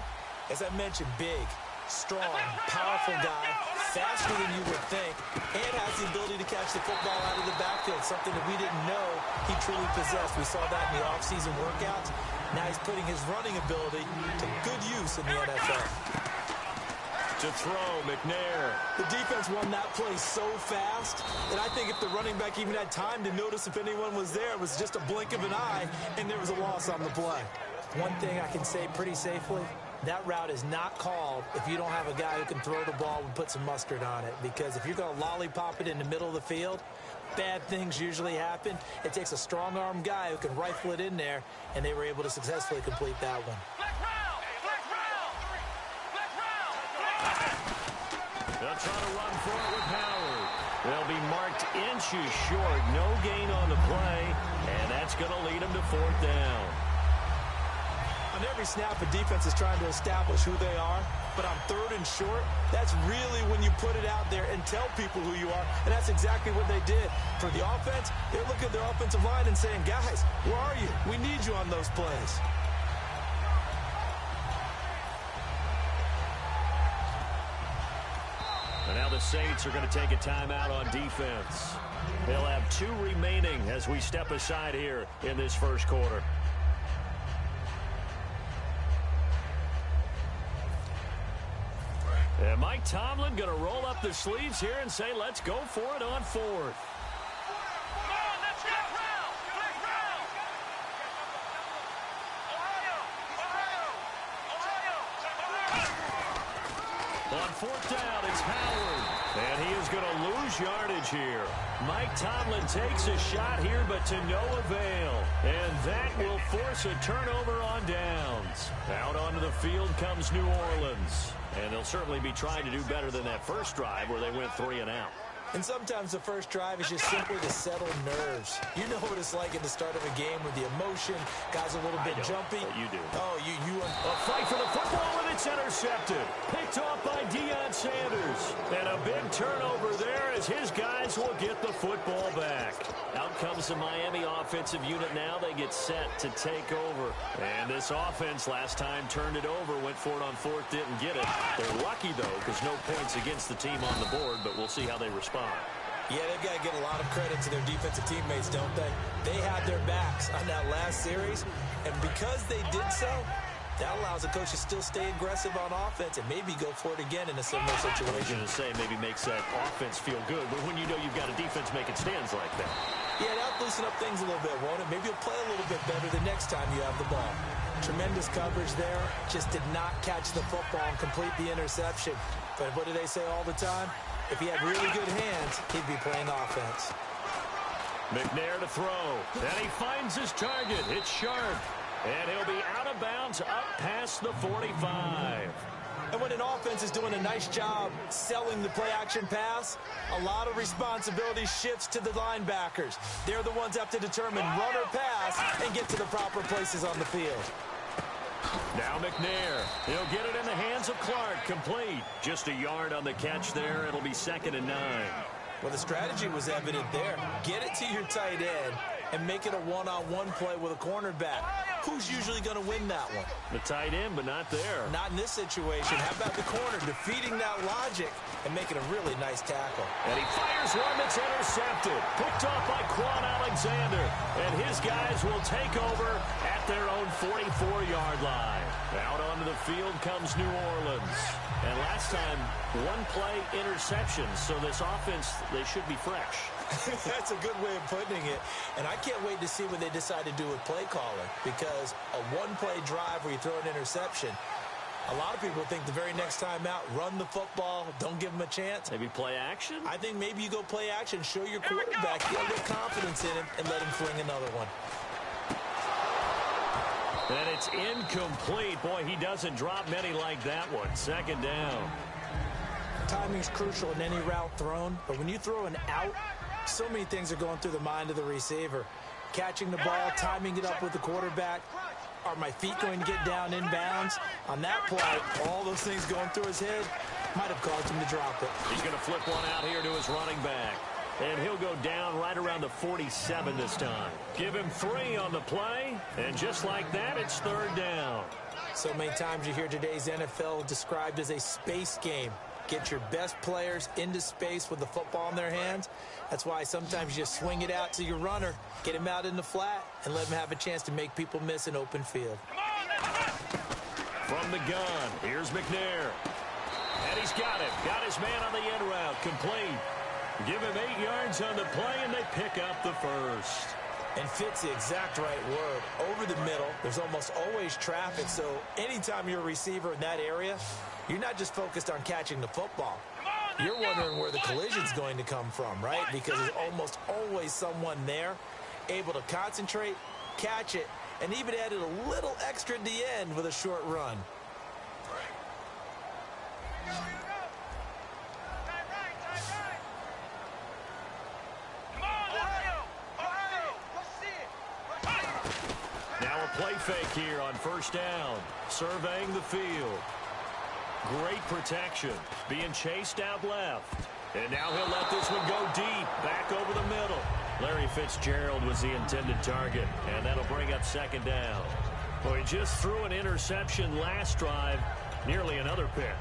As I mentioned, big, strong, powerful guy, faster than you would think, and has the ability to catch the football out of the backfield, something that we didn't know he truly possessed. We saw that in the offseason workouts. Now he's putting his running ability to good use in the NFL. To throw, McNair. The defense won that play so fast that I think if the running back even had time to notice if anyone was there, it was just a blink of an eye, and there was a loss on the play. One thing I can say pretty safely, that route is not called if you don't have a guy who can throw the ball and put some mustard on it. Because if you're going to lollipop it in the middle of the field, bad things usually happen. It takes a strong-arm guy who can rifle it in there, and they were able to successfully complete that one. They'll try to run for it with Howard. They'll be marked inches short. No gain on the play, and that's going to lead them to fourth down. On every snap, a defense is trying to establish who they are, but on third and short, that's really when you put it out there and tell people who you are, and that's exactly what they did. For the offense, they're looking at their offensive line and saying, guys, where are you? We need you on those plays. And now the Saints are going to take a timeout on defense. They'll have 2 remaining as we step aside here in this first quarter. And Mike Tomlin going to roll up the sleeves here and say, let's go for it on fourth. On fourth down, it's Howard. And he is going to lose yardage here. Mike Tomlin takes a shot here, but to no avail. And that will force a turnover on downs. Out onto the field comes New Orleans. And they'll certainly be trying to do better than that first drive where they went 3 and out. And sometimes the first drive is just simply to settle nerves. You know what it's like at the start of a game with the emotion. Guys a little bit jumpy. You do. Oh, you. A fight for the football, and it's intercepted. Picked off by Deion Sanders. And a big turnover there as his guys will get the football back. Out comes the Miami offensive unit now. They get set to take over. And this offense last time turned it over, went for it on fourth, didn't get it. They're lucky, though, because no points against the team on the board, but we'll see how they respond. Yeah, they've got to give a lot of credit to their defensive teammates, don't they? They had their backs on that last series, and because they did so, that allows the coach to still stay aggressive on offense and maybe go for it again in a similar situation. I was going to say maybe makes that offense feel good, but when you know you've got a defense making stands like that. Yeah, that'll loosen up things a little bit, won't it? Maybe you'll play a little bit better the next time you have the ball. Tremendous coverage there. Just did not catch the football and complete the interception. But what do they say all the time? If he had really good hands, he'd be playing offense. McNair to throw. And he finds his target. It's Shaud. And he'll be out of bounds up past the 45. And when an offense is doing a nice job selling the play-action pass, a lot of responsibility shifts to the linebackers. They're the ones that have to determine run or pass and get to the proper places on the field. Now McNair. He'll get it in the hands of Clark. Complete. Just a yard on the catch there. It'll be 2nd and 9. Well, the strategy was evident there. Get it to your tight end and make it a one-on-one play with a cornerback. Who's usually going to win that one? The tight end, but not there. Not in this situation. How about the corner defeating that logic and making a really nice tackle? And he fires one that's intercepted. Picked off by Quan Alexander. And his guys will take over at their own 44-yard line. Out onto the field comes New Orleans. And last time, one play interception. So this offense, they should be fresh. That's a good way of putting it. And I can't wait to see what they decide to do with play calling, because a one-play drive where you throw an interception, a lot of people think the very next time out, run the football, don't give them a chance. Maybe play action? I think maybe you go play action, show your quarterback, get a little confidence in him, and let him fling another one. And it's incomplete. Boy, he doesn't drop many like that one. 2nd down. Timing's crucial in any route thrown, but when you throw an out, so many things are going through the mind of the receiver. Catching the ball, timing it up with the quarterback. Are my feet going to get down inbounds? On that play, all those things going through his head might have caused him to drop it. He's going to flip one out here to his running back. And he'll go down right around the 47 this time. Give him 3 on the play, and just like that, it's 3rd down. So many times you hear today's NFL described as a space game. Get your best players into space with the football in their hands. That's why sometimes you just swing it out to your runner, get him out in the flat, and let him have a chance to make people miss an open field. From the gun, here's McNair. And he's got it. Got his man on the end route. Complete. Give him 8 yards on the play, and they pick up the first. And fit's the exact right word. Over the middle, there's almost always traffic, so anytime you're a receiver in that area, you're not just focused on catching the football. You're wondering where the collision's going to come from, right? Because there's almost always someone there able to concentrate, catch it, and even added a little extra at the end with a short run. Now a play fake here on 1st down. Surveying the field. Great protection. Being chased out left. And now he'll let this one go deep. Back over the middle. Larry Fitzgerald was the intended target. And that'll bring up 2nd down. Well, he just threw an interception last drive. Nearly another pick.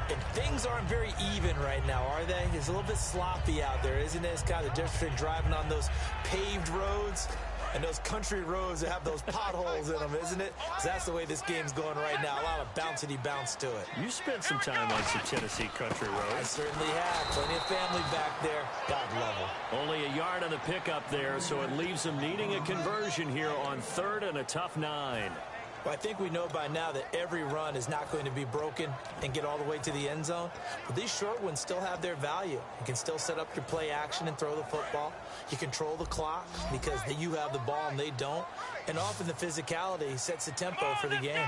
And things aren't very even right now, are they? It's a little bit sloppy out there, isn't it? It's kind of the difference between driving on those paved roads And those country roads that have those potholes in them, isn't it? 'Cause that's the way this game's going right now. A lot of bouncy bounce to it. You spent some time on some Tennessee country I roads. certainly have. Plenty of family back there. God love them. Only a yard on the pickup there, so it leaves them needing a conversion here on 3rd and a tough 9. Well, I think we know by now that every run is not going to be broken and get all the way to the end zone. But these short ones still have their value. You can still set up your play action and throw the football. You control the clock because you have the ball and they don't. And often the physicality sets the tempo for the game.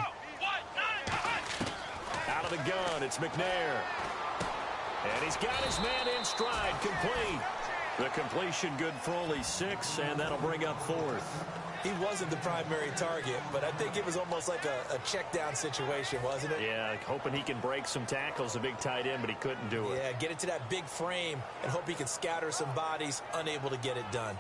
Out of the gun, it's McNair. And he's got his man in stride, complete. The completion good for only 6, and that'll bring up 4th. He wasn't the primary target, but I think it was almost like a check down situation, wasn't it? Yeah, hoping he can break some tackles, a big tight end, but he couldn't do it. Yeah, get it to that big frame and hope he can scatter some bodies, unable to get it done.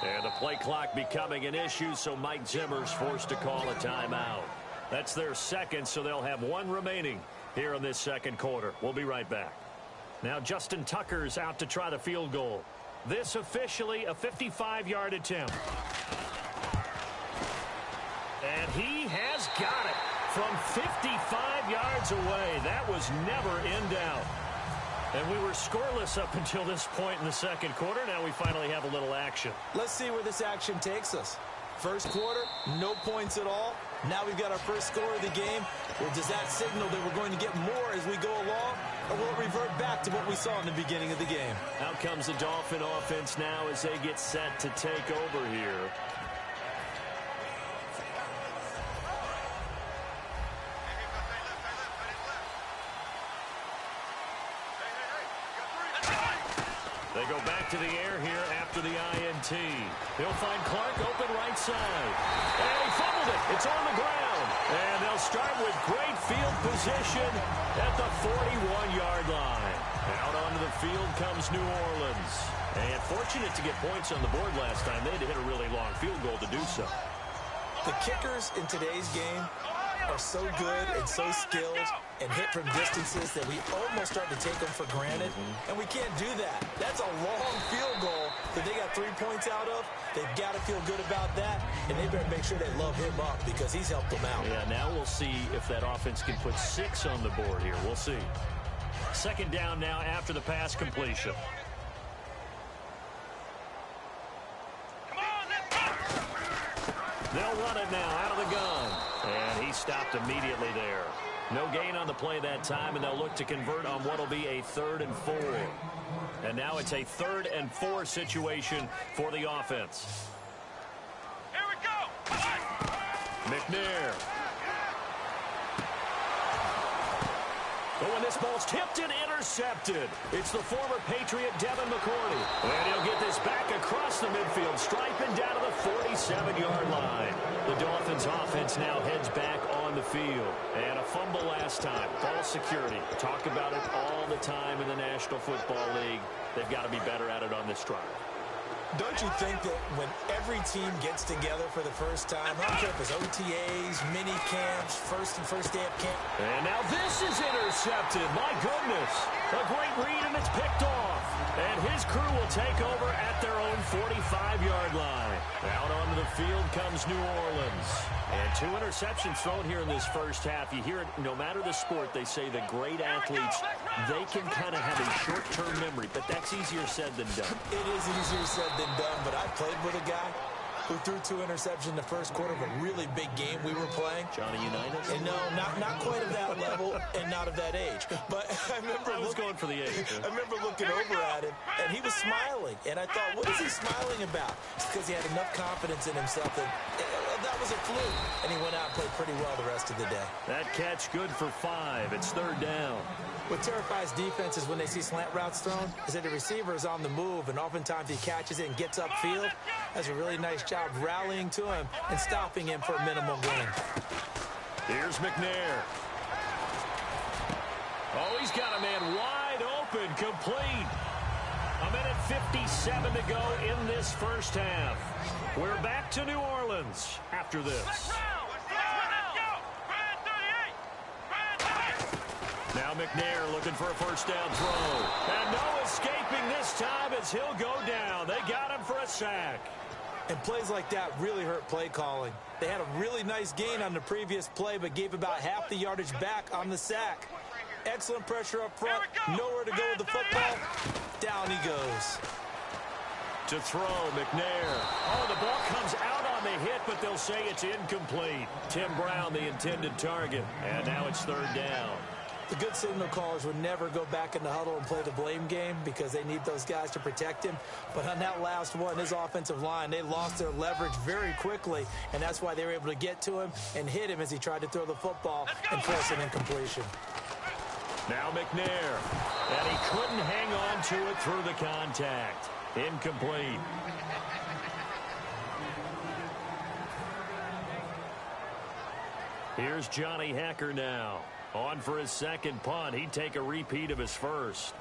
And the play clock becoming an issue, so Mike Zimmer's forced to call a timeout. That's their second, so they'll have 1 remaining here in this second quarter. We'll be right back. Now Justin Tucker's out to try the field goal. This officially a 55-yard attempt. And he has got it from 55 yards away. That was never in doubt. And we were scoreless up until this point in the second quarter. Now we finally have a little action. Let's see where this action takes us. First quarter, no points at all. Now we've got our first score of the game. Or does that signal that we're going to get more as we go along? Or will it revert back to what we saw in the beginning of the game? Out comes the Dolphin offense now as they get set to take over here. They go back to the air here after the INT. He'll find Clark open right side. And he fumbled it. It's on the ground. And they'll start with great field position at the 41-yard line. Out onto the field comes New Orleans. And fortunate to get points on the board last time. They had to hit a really long field goal to do so. The kickers in today's game are so good and so skilled and hit from distances that we almost start to take them for granted. And we can't do that. That's a long field goal that they got 3 points out of. They've got to feel good about that, and they better make sure they love him up because he's helped them out. Yeah, now we'll see if that offense can put 6 on the board here. We'll see. Second down now after the pass completion. They'll run it now out of the gun. And he stopped immediately there. No gain on the play that time, and they'll look to convert on what will be a 3rd and 4. And now it's a 3rd and 4 situation for the offense. Here we go. McNair. But when this ball's tipped and intercepted, it's the former Patriot Devin McCourty. And he'll get this back across the midfield, striping down to the 47-yard line. The Dolphins offense now heads back on the field. And a fumble last time. Ball security. Talk about it all the time in the National Football League. They've got to be better at it on this drive. Don't you think that when every team gets together for the first time, I don't care if it's OTAs, mini camps, first day of camp. And now this is intercepted. My goodness. A great read, and it's picked off. And his crew will take over at their own 45-yard line. Out onto the field comes New Orleans. And 2 interceptions thrown here in this first half. You hear it, no matter the sport, they say the great athletes, they can kind of have a short-term memory, but that's easier said than done. It is easier said than done, but I played with a guy who threw 2 interceptions in the first quarter of a really big game we were playing. Johnny Unitas? And no, not quite of that level and not of that age. But I remember going for the age. I remember looking over at him, and he was smiling. And I thought, what is he smiling about? It's because he had enough confidence in himself that that was a fluke. And he went out and played pretty well the rest of the day. That catch good for 5. It's 3rd down. What terrifies defenses when they see slant routes thrown is that the receiver is on the move, and oftentimes he catches it and gets upfield. Does a really nice job rallying to him and stopping him for a minimal gain. Here's McNair. Oh, he's got a man wide open, complete. A minute 57 to go in this first half. We're back to New Orleans after this. Now Now McNair looking for a first down throw. And no escaping this time as he'll go down. They got him for a sack. And plays like that really hurt play calling. They had a really nice gain on the previous play, but gave about half the yardage back on the sack. Excellent pressure up front. Nowhere to go with the football. Down he goes. To throw, McNair. Oh, the ball comes out on the hit, but they'll say it's incomplete. Tim Brown, the intended target. And now it's third down. The good signal callers would never go back in the huddle and play the blame game because they need those guys to protect him. But on that last one, his offensive line, they lost their leverage very quickly, and that's why they were able to get to him and hit him as he tried to throw the football and force an incompletion. Now McNair, and he couldn't hang on to it through the contact. Incomplete. Here's Johnny Hacker now. On for his second punt. He'd take a repeat of his first.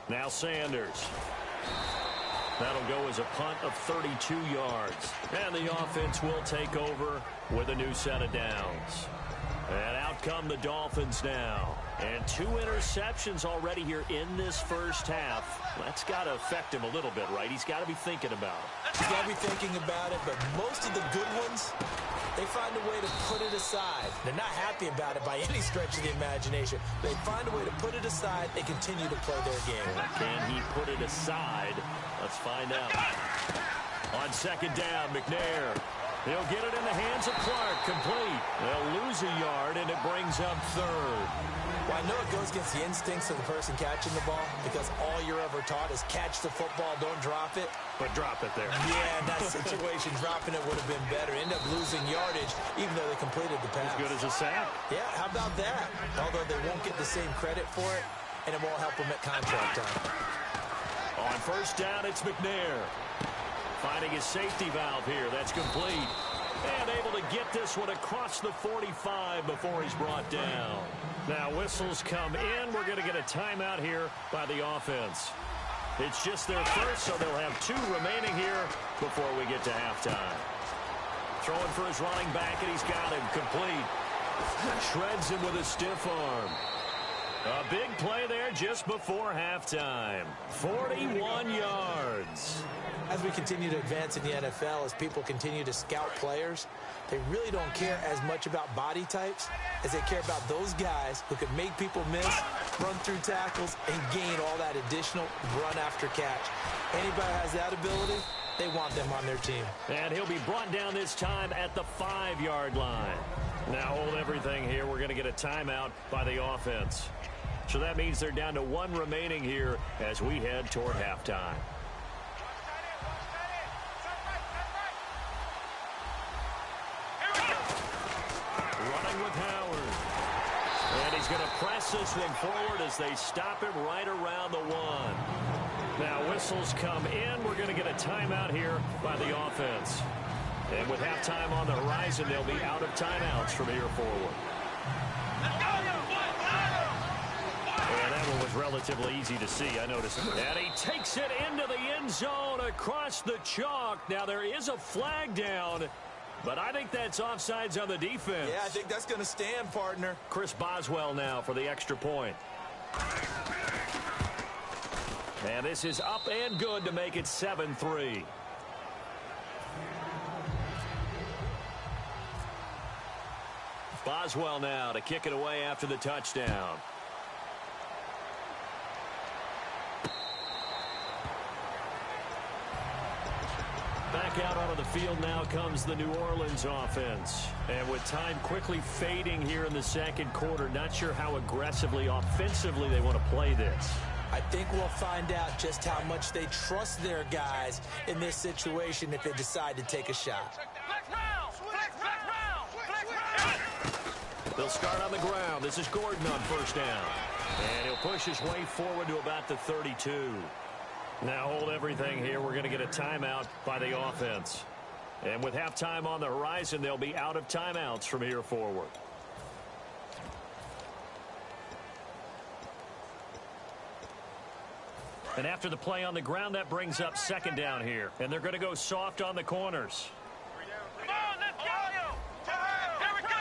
Now Sanders. That'll go as a punt of 32 yards. And the offense will take over with a new set of downs. And out come the Dolphins now. And 2 interceptions already here in this first half. That's got to affect him a little bit, right? He's got to be thinking about it. He's got to be thinking about it, but most of the good ones, they find a way to put it aside. They're not happy about it by any stretch of the imagination. They find a way to put it aside. They continue to play their game. Can he put it aside? Let's find out. On second down, McNair. He'll get it in the hands of Clark. Complete. They'll lose a yard, and it brings up third. Well, I know it goes against the instincts of the person catching the ball because all you're ever taught is catch the football, don't drop it. But drop it there. Yeah, in that situation, dropping it would have been better. End up losing yardage, even though they completed the pass. As good as a sack. Yeah, how about that? Although they won't get the same credit for it, and it won't help them at contract time. On first down, it's McNair. Finding his safety valve here. That's complete. And able to get this one across the 45 before he's brought down. Now whistles come in. We're going to get a timeout here by the offense. It's just their first, so they'll have 2 remaining here before we get to halftime. Throwing for his running back, and he's got him complete. Shreds him with a stiff arm. A big play there just before halftime. 41 yards. As we continue to advance in the NFL, as people continue to scout players, they really don't care as much about body types as they care about those guys who can make people miss, run through tackles, and gain all that additional run after catch. Anybody has that ability, they want them on their team. And he'll be brought down this time at the 5-yard line. Now hold everything here. We're going to get a timeout by the offense. So that means they're down to 1 remaining here as we head toward halftime. Running with Howard. And he's going to press this one forward as they stop him right around the 1. Now whistles come in. We're going to get a timeout here by the offense. And with halftime on the horizon, they'll be out of timeouts from here forward. And that one was relatively easy to see, I noticed. And he takes it into the end zone across the chalk. Now there is a flag down, but I think that's offsides on the defense. Yeah, I think that's going to stand, partner. Chris Boswell now for the extra point. And this is up and good to make it 7-3. Boswell now to kick it away after the touchdown. Back out onto the field now comes the New Orleans offense. And with time quickly fading here in the second quarter, not sure how aggressively, offensively they want to play this. I think we'll find out just how much they trust their guys in this situation if they decide to take a shot. They'll start on the ground. This is Gordon on first down. And he'll push his way forward to about the 32. Now hold everything here. We're going to get a timeout by the offense. And with halftime on the horizon, they'll be out of timeouts from here forward. And after the play on the ground, that brings up second down here. And they're going to go soft on the corners. Come on, let's go! Here we go!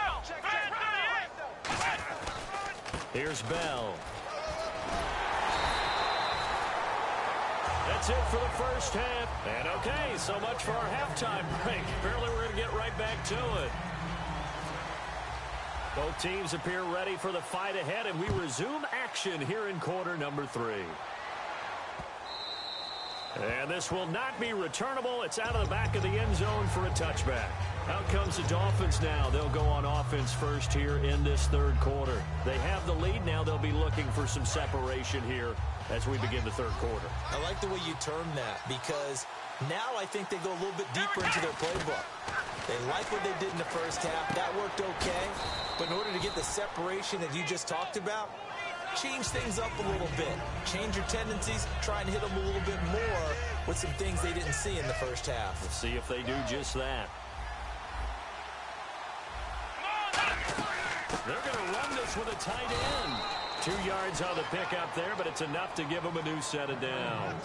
Here's Bell. That's it for the first half. And okay, so much for our halftime break. Apparently we're going to get right back to it. Both teams appear ready for the fight ahead, and we resume action here in quarter number 3. And this will not be returnable. It's out of the back of the end zone for a touchback. Out comes the Dolphins now. They'll go on offense first here in this third quarter. They have the lead now. They'll be looking for some separation here as we begin the third quarter. I like the way you term that, because now I think they go a little bit deeper into their playbook. They like what they did in the first half. That worked okay. But in order to get the separation that you just talked about, change things up a little bit. Change your tendencies. Try and hit them a little bit more with some things they didn't see in the first half. Let's see if they do just that. They're going to run this with a tight end. 2 yards on the pickup there, but it's enough to give them a new set of downs.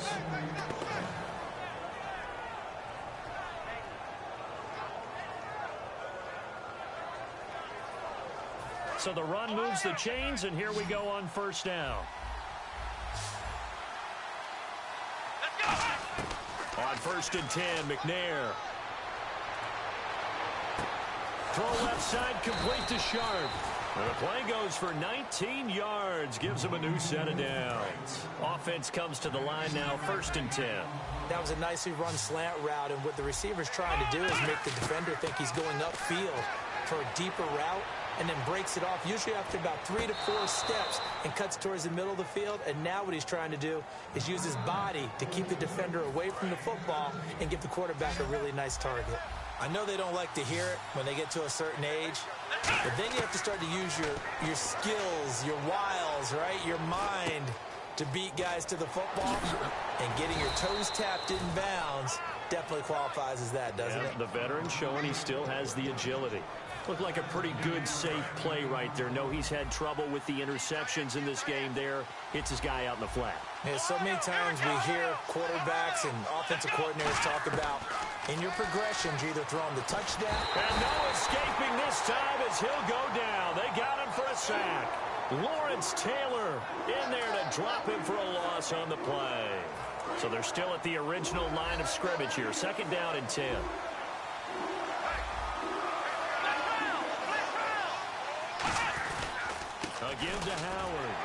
So the run moves the chains, and here we go on first down. On 1st and 10, McNair. Throw left side, complete to Shaud. And the play goes for 19 yards, gives him a new set of downs. Offense comes to the line now, 1st and 10. That was a nicely run slant route, and what the receiver's trying to do is make the defender think he's going upfield for a deeper route, and then breaks it off, usually after about 3 to 4 steps, and cuts towards the middle of the field. And now what he's trying to do is use his body to keep the defender away from the football and give the quarterback a really nice target. I know they don't like to hear it when they get to a certain age, but then you have to start to use your skills, your wiles, right, your mind to beat guys to the football. And getting your toes tapped in bounds definitely qualifies as that, doesn't it? The veteran showing he still has the agility. Looked like a pretty good, safe play right there. No, he's had trouble with the interceptions in this game there. Hits his guy out in the flat. Yeah, so many times we hear quarterbacks and offensive coordinators talk about, in your progressions, you're either throwing the touchdown. And no escaping this time as he'll go down. They got him for a sack. Lawrence Taylor in there to drop him for a loss on the play. So they're still at the original line of scrimmage here. 2nd down and 10. Again to Howard.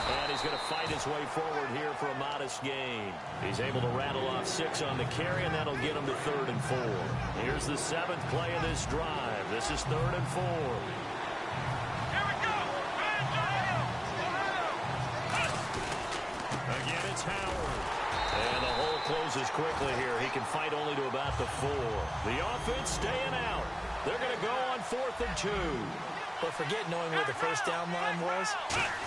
And he's going to fight his way forward here for a modest gain. He's able to rattle off 6 on the carry, and that'll get him to 3rd and 4. Here's the 7th play of this drive. This is 3rd and 4. Again, it's Howard. And the hole closes quickly here. He can fight only to about the 4. The offense staying out. They're going to go on 4th and 2. But forget knowing where the first down line was.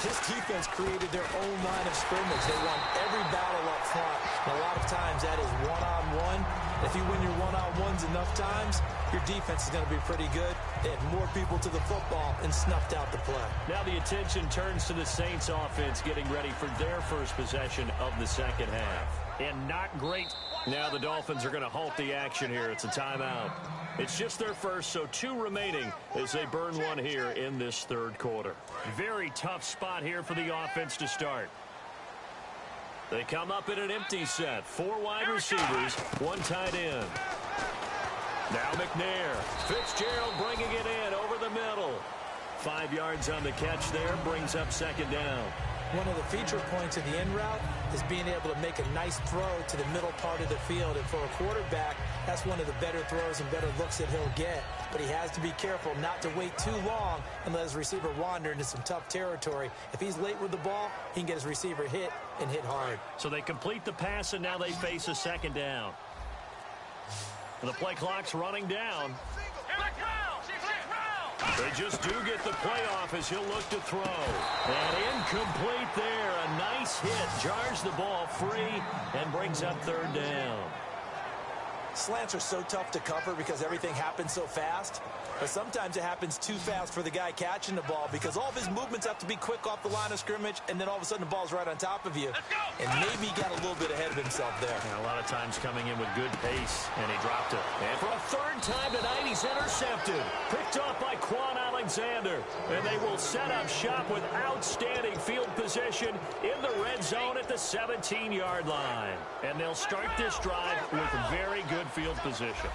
This defense created their own line of scrimmage. They won every battle up front. And a lot of times that is one-on-one. If you win your one-on-ones enough times, your defense is going to be pretty good. They had more people to the football and snuffed out the play. Now the attention turns to the Saints offense getting ready for their first possession of the second half. And not great. Now the Dolphins are going to halt the action here. It's a timeout. It's just their first, so 2 remaining as they burn one here in this third quarter. Very tough spot here for the offense to start. They come up in an empty set. 4 wide receivers, 1 tight end. Now McNair. Fitzgerald bringing it in over the middle. 5 yards on the catch there, brings up 2nd down. One of the feature points of the in route is being able to make a nice throw to the middle part of the field. And for a quarterback, that's one of the better throws and better looks that he'll get. But he has to be careful not to wait too long and let his receiver wander into some tough territory. If he's late with the ball, he can get his receiver hit and hit hard. So they complete the pass, and now they face a 2nd down. And the play clock's running down. They just do get the play off as he'll look to throw. And incomplete there. A nice hit. Jars the ball free and brings up 3rd down. Slants are so tough to cover because everything happens so fast. But sometimes it happens too fast for the guy catching the ball because all of his movements have to be quick off the line of scrimmage, and then all of a sudden the ball's right on top of you. And maybe he got a little bit ahead of himself there. And a lot of times coming in with good pace, and he dropped it. And for a third time tonight, he's intercepted. Picked off by Quan Alexander. And they will set up shop with outstanding field position in the red zone at the 17-yard line. And they'll start this drive with very good field position.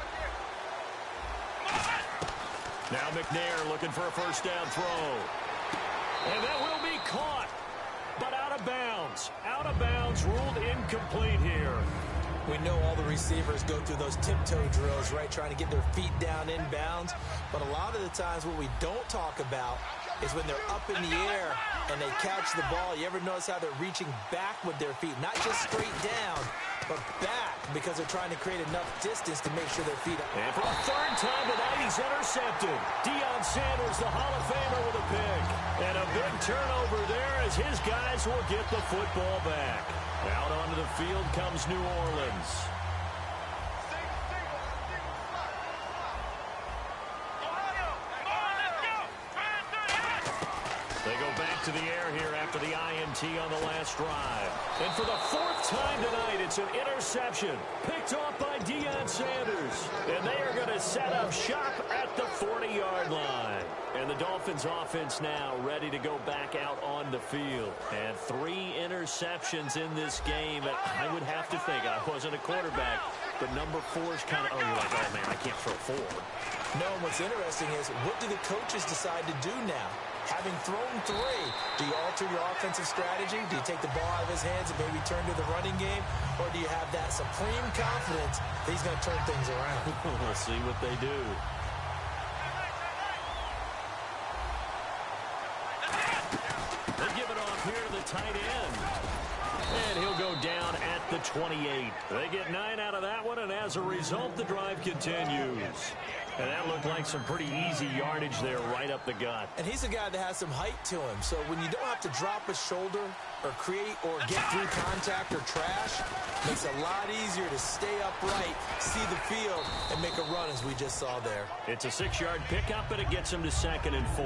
Now McNair looking for a first down throw. And that will be caught, but out of bounds. Out of bounds, ruled incomplete here. We know all the receivers go through those tiptoe drills, right, trying to get their feet down in bounds. But a lot of the times what we don't talk about is when they're up in the air and they catch the ball. You ever notice how they're reaching back with their feet? Not just straight down, but back, because they're trying to create enough distance to make sure their feet are. And for a third time tonight, he's intercepted. Deion Sanders, the Hall of Famer, with a pick. And a big turnover there as his guys will get the football back. Out onto the field comes New Orleans. They go back to the air here after the INT on the last drive. And for the fourth time tonight, it's an interception. Picked off by Deion Sanders. And they are going to set up shop at the 40-yard line. And the Dolphins offense now ready to go back out on the field. And 3 interceptions in this game. And I would have to think, I wasn't a quarterback, but number 4 is kind of, oh, you're like, oh, man, I can't throw 4. No, and what's interesting is, what do the coaches decide to do now? Having thrown 3, do you alter your offensive strategy? Do you take the ball out of his hands and maybe turn to the running game? Or do you have that supreme confidence that he's going to turn things around? We'll see what they do. They give it off here to the tight end. And he'll go down at the 28. They get 9 out of that one, and as a result, the drive continues. And that looked like some pretty easy yardage there right up the gut. And he's a guy that has some height to him. So when you don't have to drop a shoulder or create or get through contact or trash, it makes it a lot easier to stay upright, see the field, and make a run as we just saw there. It's a 6-yard pickup, and it gets him to 2nd and 4.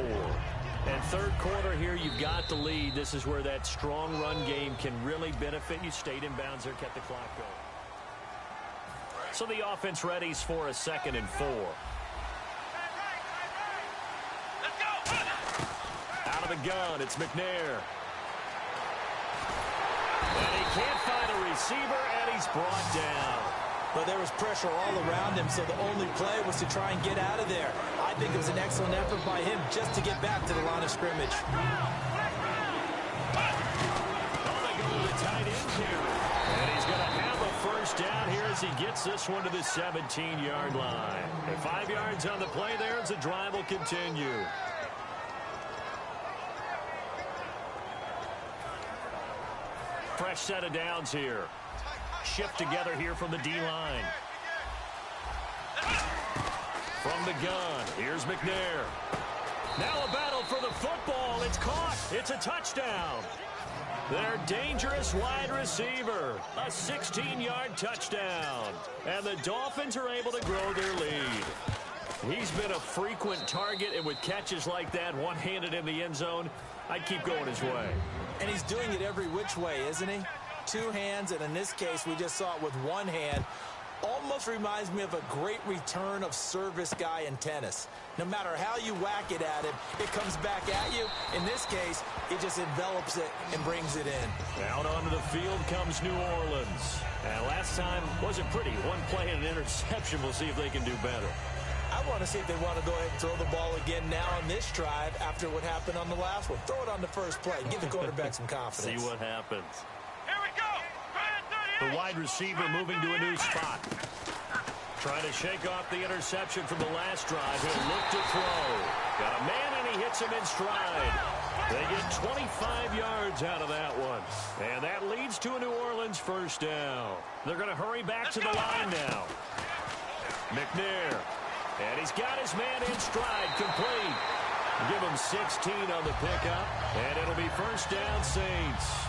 And third quarter here, you've got the lead. This is where that strong run game can really benefit you. Stayed in bounds there, kept the clock going. So the offense readies for a 2nd and 4. Out of the gun, it's McNair. And he can't find a receiver, and he's brought down. But there was pressure all around him, so the only play was to try and get out of there. I think it was an excellent effort by him just to get back to the line of scrimmage. Oh, they go to the tight end here. And he's going to have a first down here as he gets this one to the 17-yard line. And 5 yards on the play there as the drive will continue. Fresh set of downs here. Shift together here from the D-line. From the gun, here's McNair. Now a battle for the football. It's caught. It's a touchdown. Their dangerous wide receiver. A 16-yard touchdown. And the Dolphins are able to grow their lead. He's been a frequent target, and with catches like that, one-handed in the end zone, I'd keep going his way. And he's doing it every which way, isn't he? 2 hands, and in this case, we just saw it with 1 hand. Almost reminds me of a great return of service guy in tennis. No matter how you whack it at him, it comes back at you. In this case, it just envelops it and brings it in. Out onto the field comes New Orleans. And last time wasn't pretty. 1 play and an interception. We'll see if they can do better. I want to see if they want to go ahead and throw the ball again now on this drive after what happened on the last one. Throw it on the first play. Give the quarterback some confidence. See what happens. Here we go. The wide receiver moving to a new spot. Trying to shake off the interception from the last drive. He'll look to throw. Got a man, and he hits him in stride. They get 25 yards out of that one. And that leads to a New Orleans first down. They're going to hurry back to the line now. McNair. And he's got his man in stride, complete. Give him 16 on the pickup, and it'll be first down, Saints.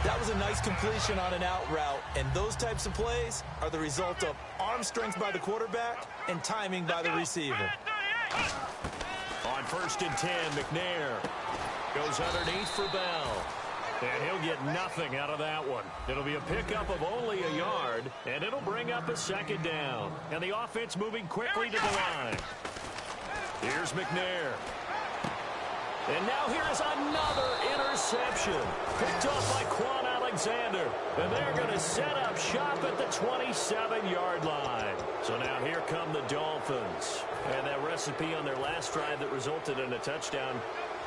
That was a nice completion on an out route, and those types of plays are the result of arm strength by the quarterback and timing by the receiver. On 1st and 10, McNair goes underneath for Bell. And he'll get nothing out of that one. It'll be a pickup of only a yard, and it'll bring up a 2nd down. And the offense moving quickly to the line. Here's McNair. And now here's another interception. Picked off by Quan Alexander. And they're going to set up shop at the 27-yard line. So now here come the Dolphins. And that recipe on their last drive that resulted in a touchdown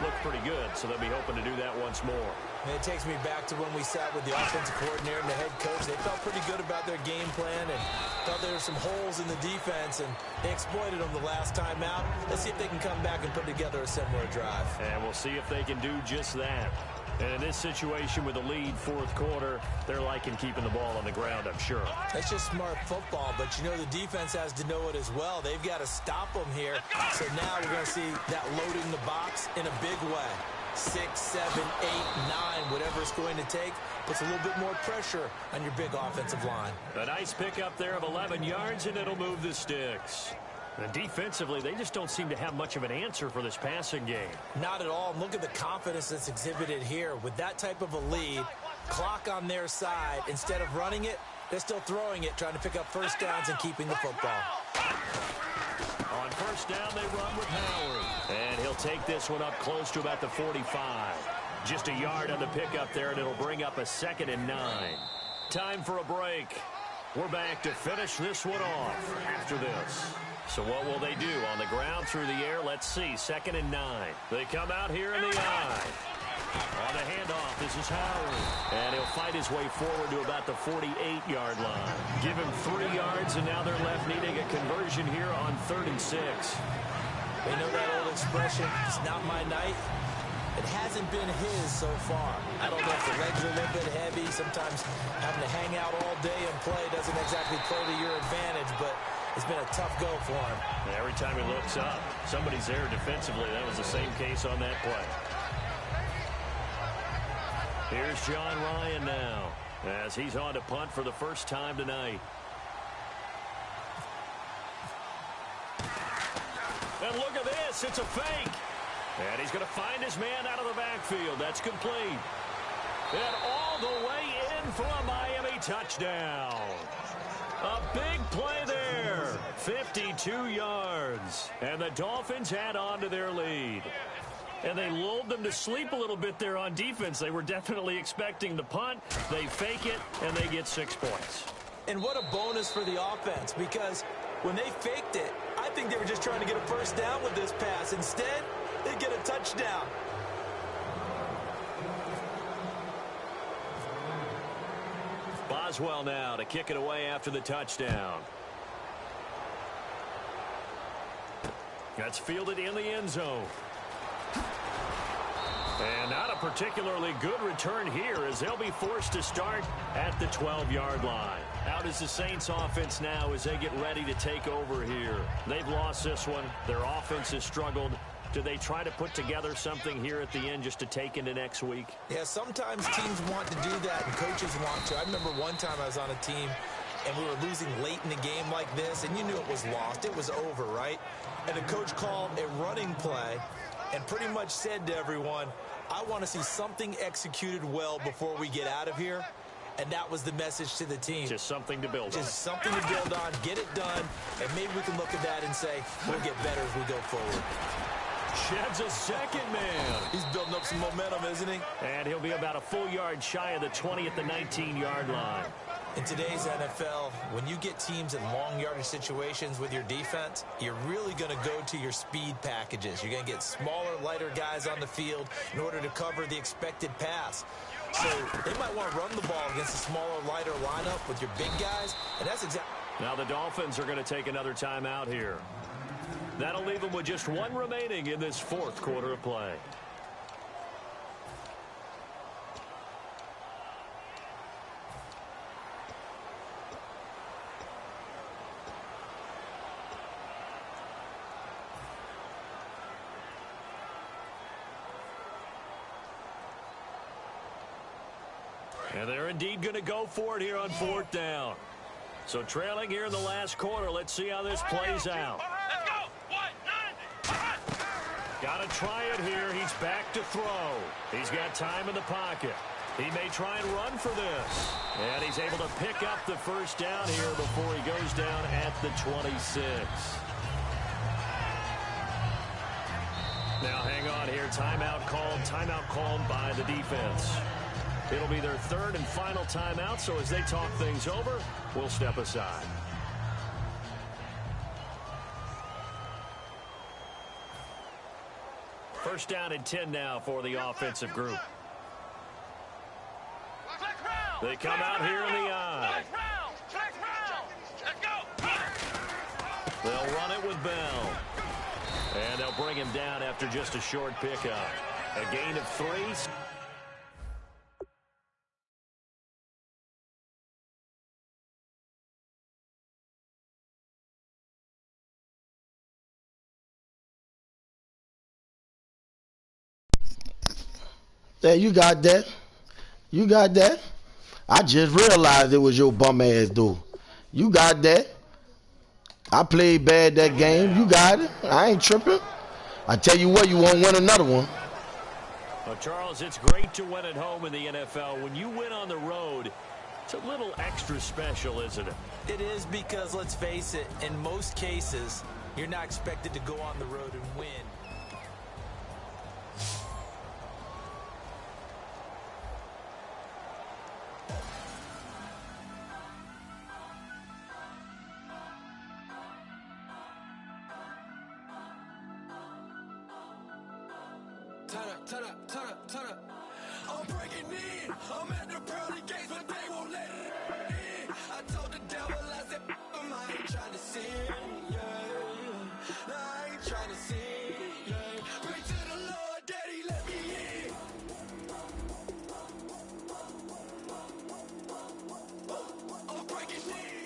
looked pretty good, so they'll be hoping to do that once more. And it takes me back to when we sat with the offensive coordinator and the head coach. They felt pretty good about their game plan and thought there were some holes in the defense, and they exploited them the last time out. Let's see if they can come back and put together a similar drive. And we'll see if they can do just that. And in this situation with a lead 4th quarter, they're liking keeping the ball on the ground, I'm sure. That's just smart football, but you know the defense has to know it as well. They've got to stop them here. So now we're going to see that loading the box in a big way. 6, 7, 8, 9, whatever it's going to take, puts a little bit more pressure on your big offensive line. A nice pickup there of 11 yards, and it'll move the sticks. And defensively, they just don't seem to have much of an answer for this passing game. Not at all. Look at the confidence that's exhibited here. With that type of a lead, clock on their side, instead of running it, they're still throwing it, trying to pick up 1st downs and keeping the football. On 1st down, they run with Howard. And he'll take this one up close to about the 45. Just a yard on the pickup there, and it'll bring up a 2nd and 9. Time for a break. We're back to finish this one off after this. So what will they do? On the ground, through the air? Let's see. 2nd and 9. They come out here in the eye. On the handoff, this is Howard. And he'll fight his way forward to about the 48-yard line. Give him 3 yards, and now they're left needing a conversion here on 3rd and 6. They know that old expression, it's not my night. It hasn't been his so far. I don't know if the legs are a little bit heavy. Sometimes having to hang out all day and play doesn't exactly play to your advantage, but it's been a tough go for him. And every time he looks up, somebody's there defensively. That was the same case on that play. Here's John Ryan now, as he's on to punt for the first time tonight. And look at this, it's a fake. And he's going to find his man out of the backfield. That's complete. And all the way in for a Miami touchdown. A big play there. 52 yards. And the Dolphins add on to their lead. And they lulled them to sleep a little bit there on defense. They were definitely expecting the punt. They fake it, and they get 6 points. And what a bonus for the offense, because when they faked it, I think they were just trying to get a 1st down with this pass. Instead, they get a touchdown. Boswell now to kick it away after the touchdown. That's fielded in the end zone. And not a particularly good return here, as they'll be forced to start at the 12-yard line. Out is the Saints offense now as they get ready to take over here. They've lost this one. Their offense has struggled. Do they try to put together something here at the end just to take into next week? Yeah, sometimes teams want to do that and coaches want to. I remember one time I was on a team and we were losing late in the game like this, and you knew it was lost. It was over, right? And the coach called a running play and pretty much said to everyone, I want to see something executed well before we get out of here. And that was the message to the team. Just something to build on. Just something to build on, get it done, and maybe we can look at that and say, we'll get better as we go forward. Sheds a second man. He's building up some momentum, isn't he? And he'll be about a full yard shy of the 20 at the 19-yard line. In today's NFL, when you get teams in long yardage situations with your defense, you're really going to go to your speed packages. You're going to get smaller, lighter guys on the field in order to cover the expected pass. So they might want to run the ball against a smaller, lighter lineup with your big guys, and that's exactly. Now the Dolphins are going to take another timeout here. That'll leave them with just one remaining in this 4th quarter of play. And they're indeed going to go for it here on 4th down. So trailing here in the last quarter. Let's see how this plays out. Let's go. Got to try it here. He's back to throw. He's got time in the pocket. He may try and run for this. And he's able to pick up the first down here before he goes down at the 26. Now hang on here. Timeout called by the defense. It'll be their 3rd and final timeout, so as they talk things over, we'll step aside. First down and 10 now for the offensive group. They come out here in the eye. They'll run it with Bell. And they'll bring him down after just a short pickup. A gain of 3. There, you got that. You got that. I just realized it was your bum ass dude. You got that. I played bad that game. You got it. I ain't tripping. I tell you what, you won't win another one. Well, Charles, it's great to win at home in the NFL. When you win on the road, it's a little extra special, isn't it? It is, because, let's face it, in most cases, you're not expected to go on the road and win. Turn up. I'm breaking in. I'm at the pearly gates, but they won't let it in. I told the devil, I said, I ain't trying to sin, yeah. No, I ain't trying to sin, yeah. Pray to the Lord, Daddy, let me in. I'm breaking in.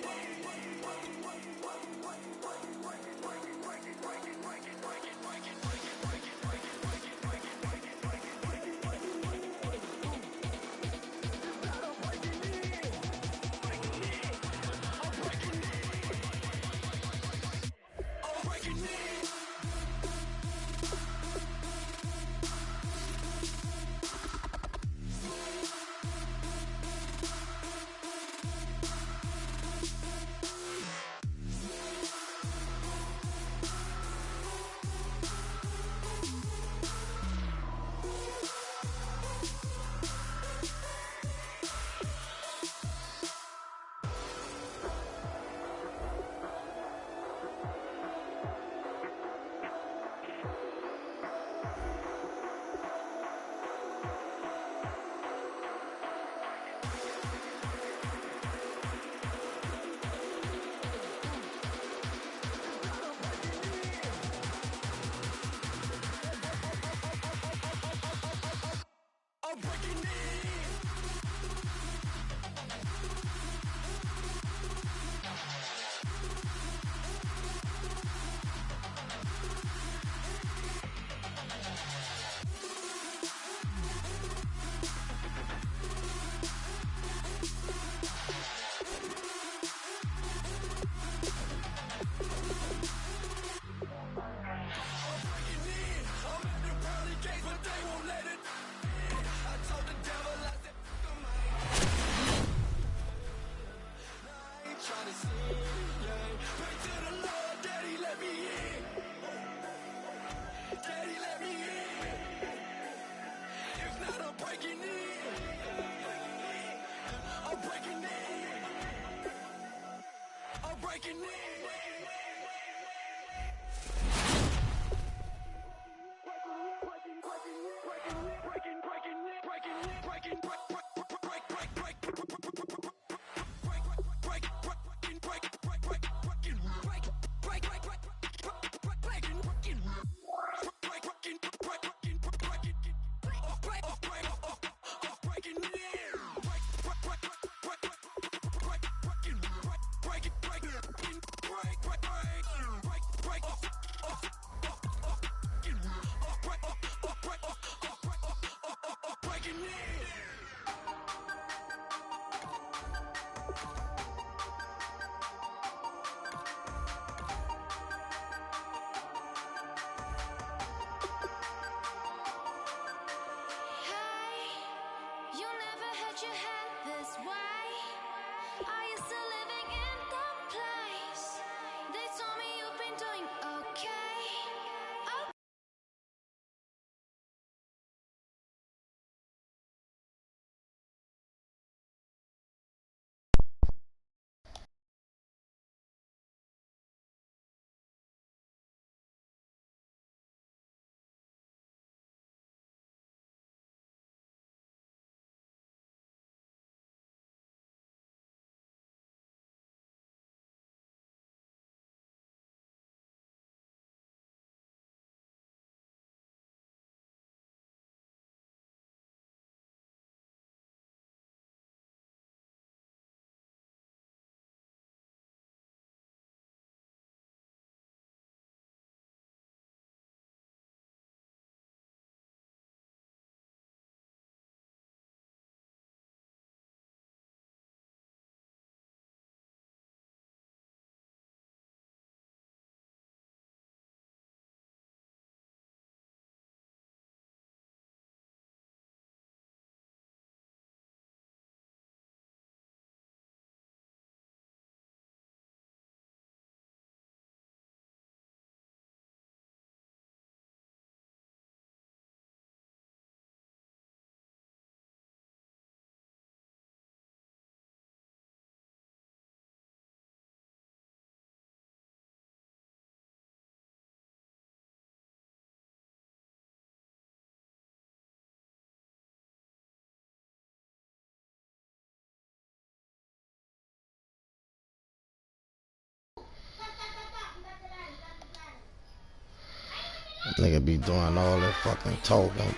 nigga be doing all that fucking talking.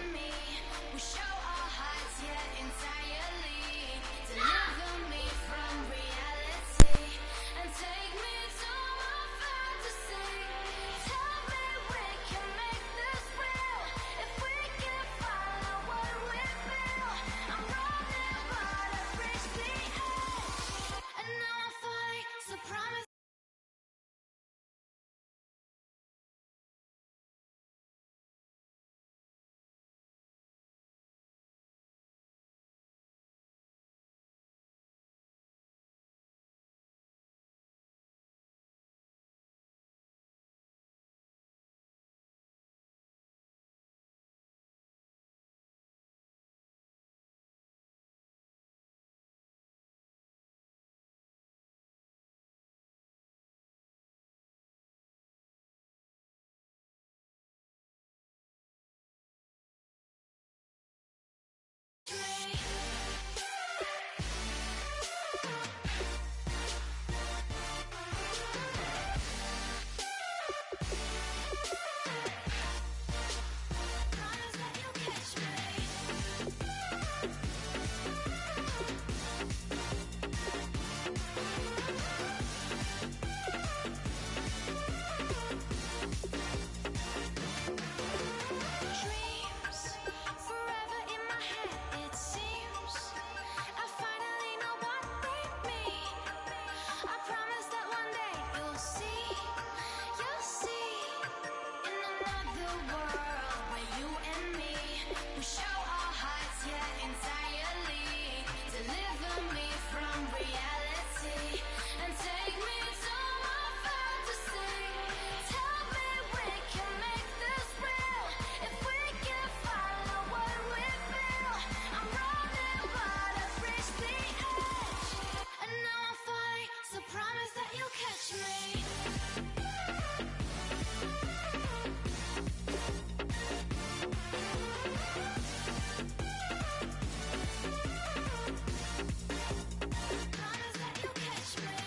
We show our hearts yet entirely. Deliver me from reality and take me to my fantasy. Tell me we can make this real if we can follow what we feel. I'm running but I've reached the edge and now I'm falling. So promise. Forever in my head, it seems. I finally know what they mean. I promise that one day you'll see. In another world where you and me, we show our hearts yet entirely. Deliver me from reality and take me to my fantasy. Tell me we can make this real if we can follow what we feel. I'm running but I've reached the edge and now I'm falling. So promise that you'll catch me. Promise that you'll catch me.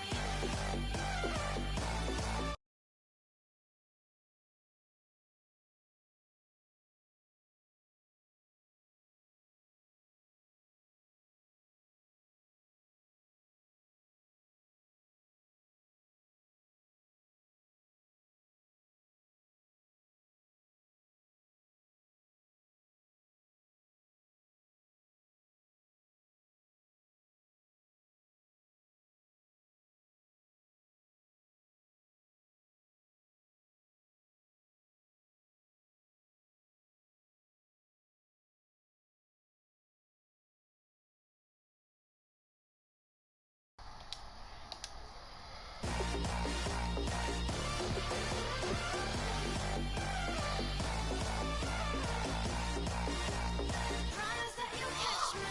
Promise that you'll catch me.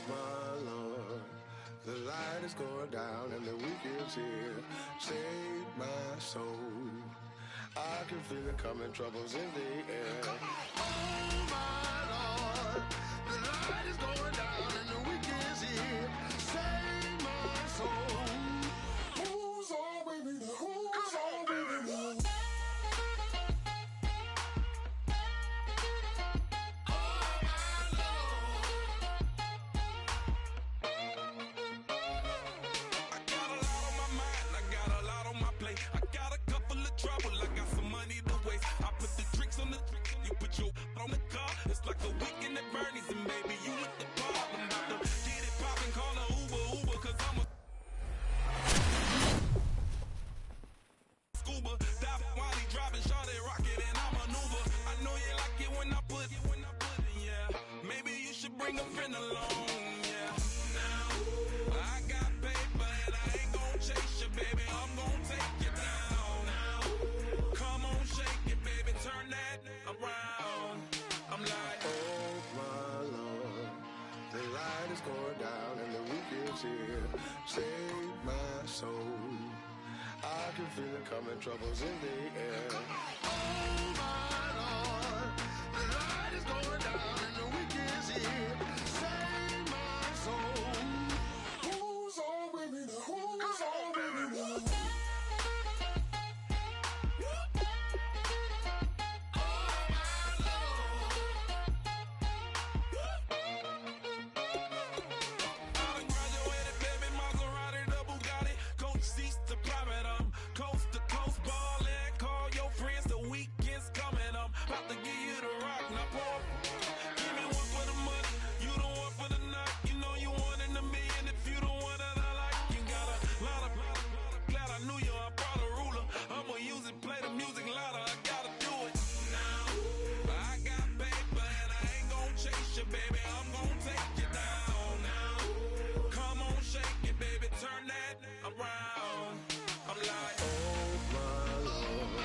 My Lord, the light is going down and the week is here. Save my soul. I can feel it coming, troubles in the air. Oh my Lord, the light is going down and the week is here. Save my soul. Who's on with me? Who's on with me? I got a lot on my mind, I got a lot on my plate. I got a couple of trouble, I got some money to waste. I put the drinks on the you put your on the car. It's like a weekend at Bernie's and baby, you with the part. I'm about to get it poppin', call a Uber, cause I'm a scuba. Dive while he driving, Shaud rocket and I maneuver. I know you like it when I put it, yeah. Maybe you should bring a friend along, yeah. Now, I got paper and I ain't gon' chase you, baby. I'm gon' take you down. Come on, shake it, baby. Turn that around. I'm like, oh my Lord, the light is going down and the week is here. Save my soul. I can feel it coming, troubles in the air. Oh my Lord, the light is going down and the weekend's here. Save my soul. Who's on with me now? Who's on with me now? Baby, I'm gonna take you down now. Come on, shake it, baby, turn that around. I'm like, oh my Lord,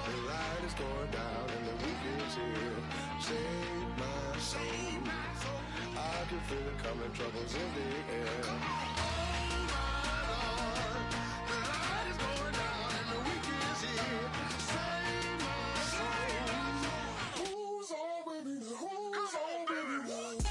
the light is going down and the weekend's here. Save my soul. I can feel it coming, troubles in the air. Oh my Lord, the light is going down and the weekend's here. Save my soul. Who's on with me now? Who's on with me now?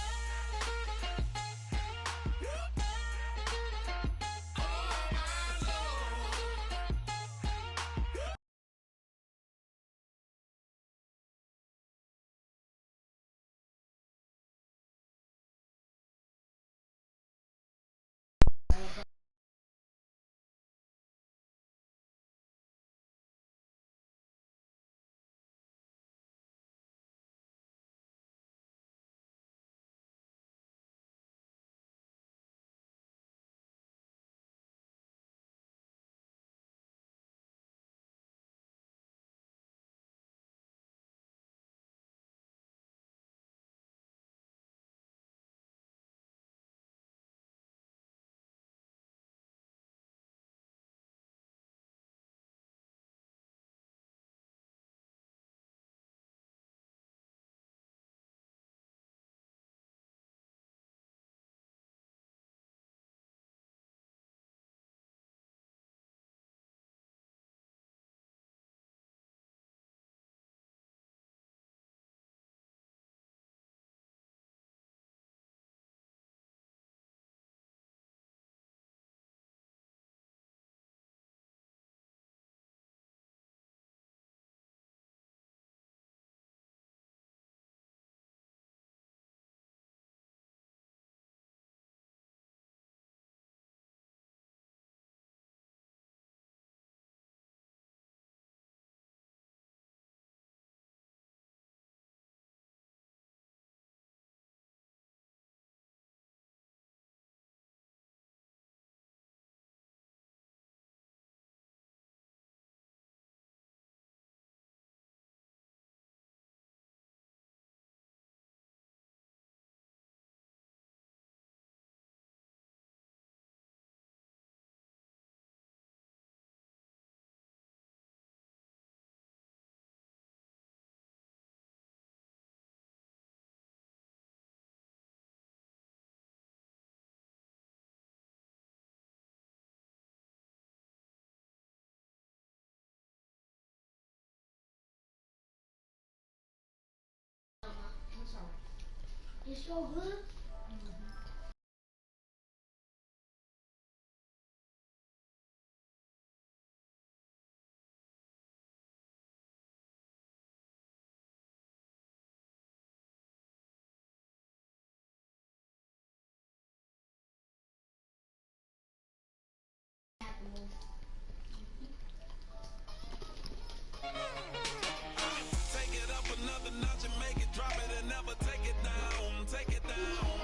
It's so good. Take it up another notch and make it drop it and never take it down. Take it down.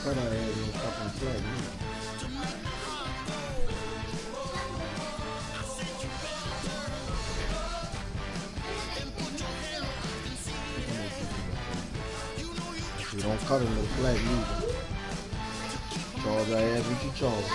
Cut her ass no fucking flag. You don't cut her no flag either. Charge her ass with your charge.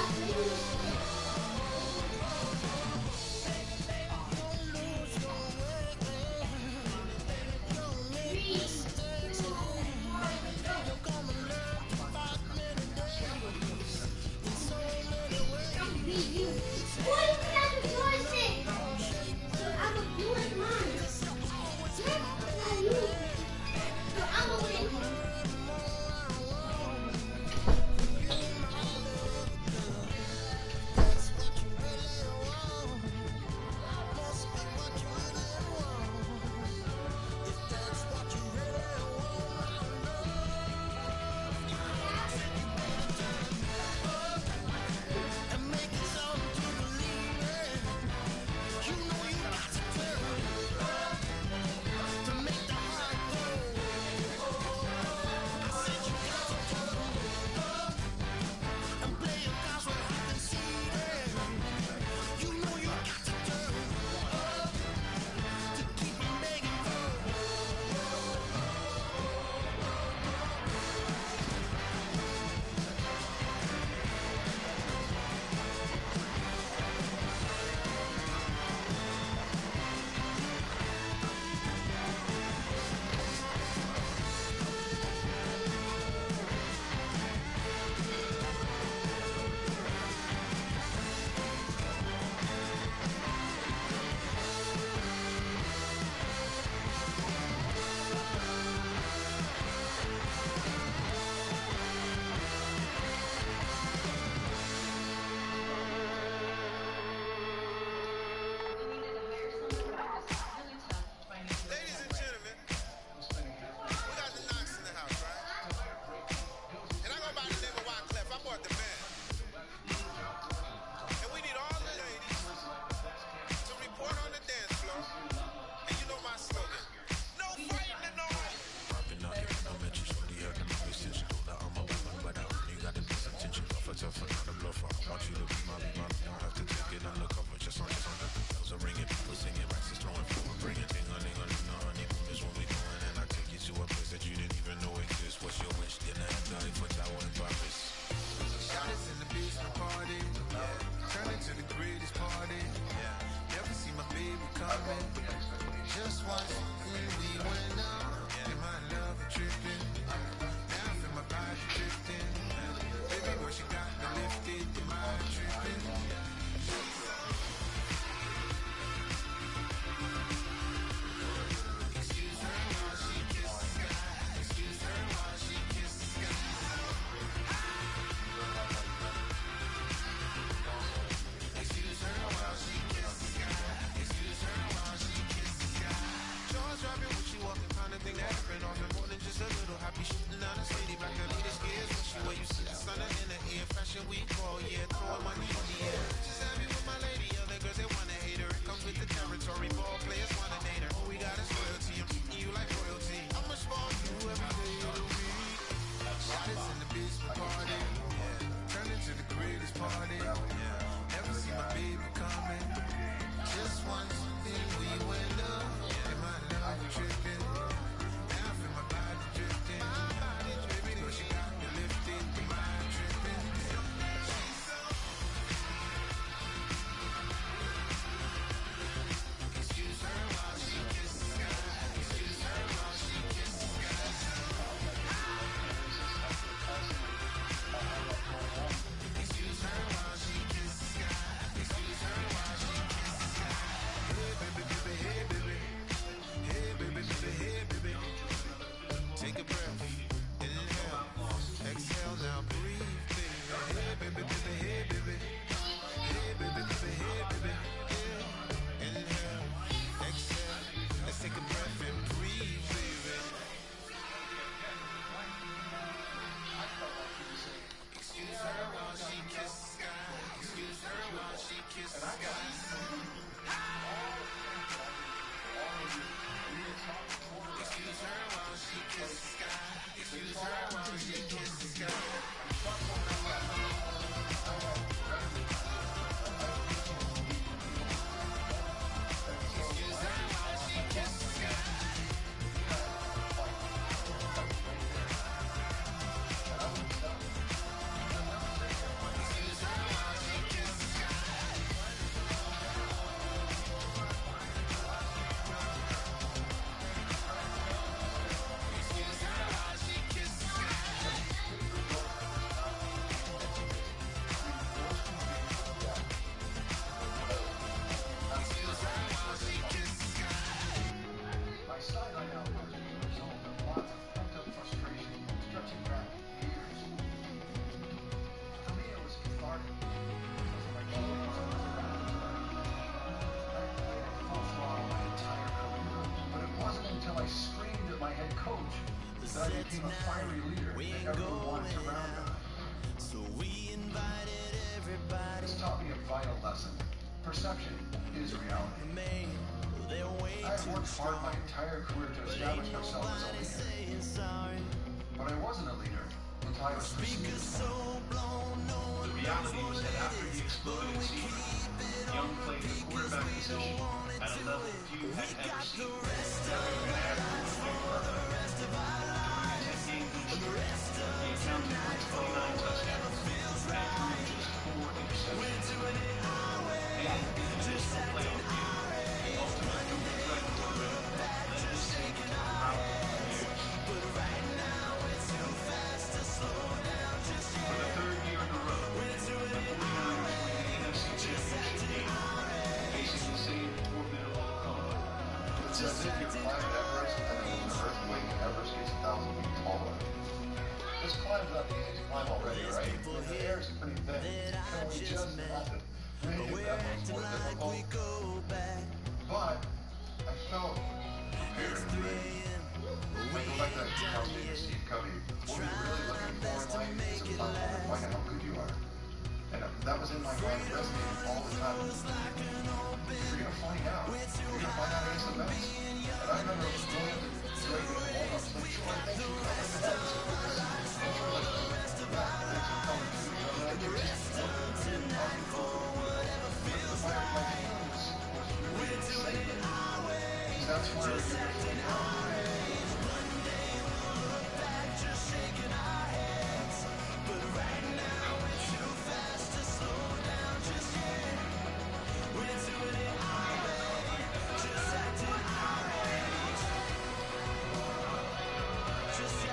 Perception is reality. I've worked hard my entire career to establish myself as a leader. But I wasn't a leader until I was perceived as one. The reality was that after he exploded at Seaver, Young played the quarterback position at a level few had ever seen. That we were going to have to play further. During a 10-game streak, he accounted for 29 touchdowns and threw just 4 interceptions. And in the divisional playoff game, the ultimate dual threat quarterback led his team to a rout for years. For the third year in a row, the 49ers win the NFC Championship game, facing the same formidable opponent. It's as if you're climbing Everest and then an earthquake and Everest gets 1,000 feet taller. This climb's not the easy climb already, right? The air is pretty thin. Can we just happen? Maybe that one's more difficult. But I felt prepared and ready. When you go back to that conversation with Steve Covey, what you're really looking for in life is a platform to find out how good you are. And that was in my mind, it resonated all the time. You're going to find out. You're going to find out against the best. And I remember going to Drake and Walnuts, like, sure, thank you, Covey, for that. And she was like, yeah, thanks for coming to me. And I just, that's where you're going to Just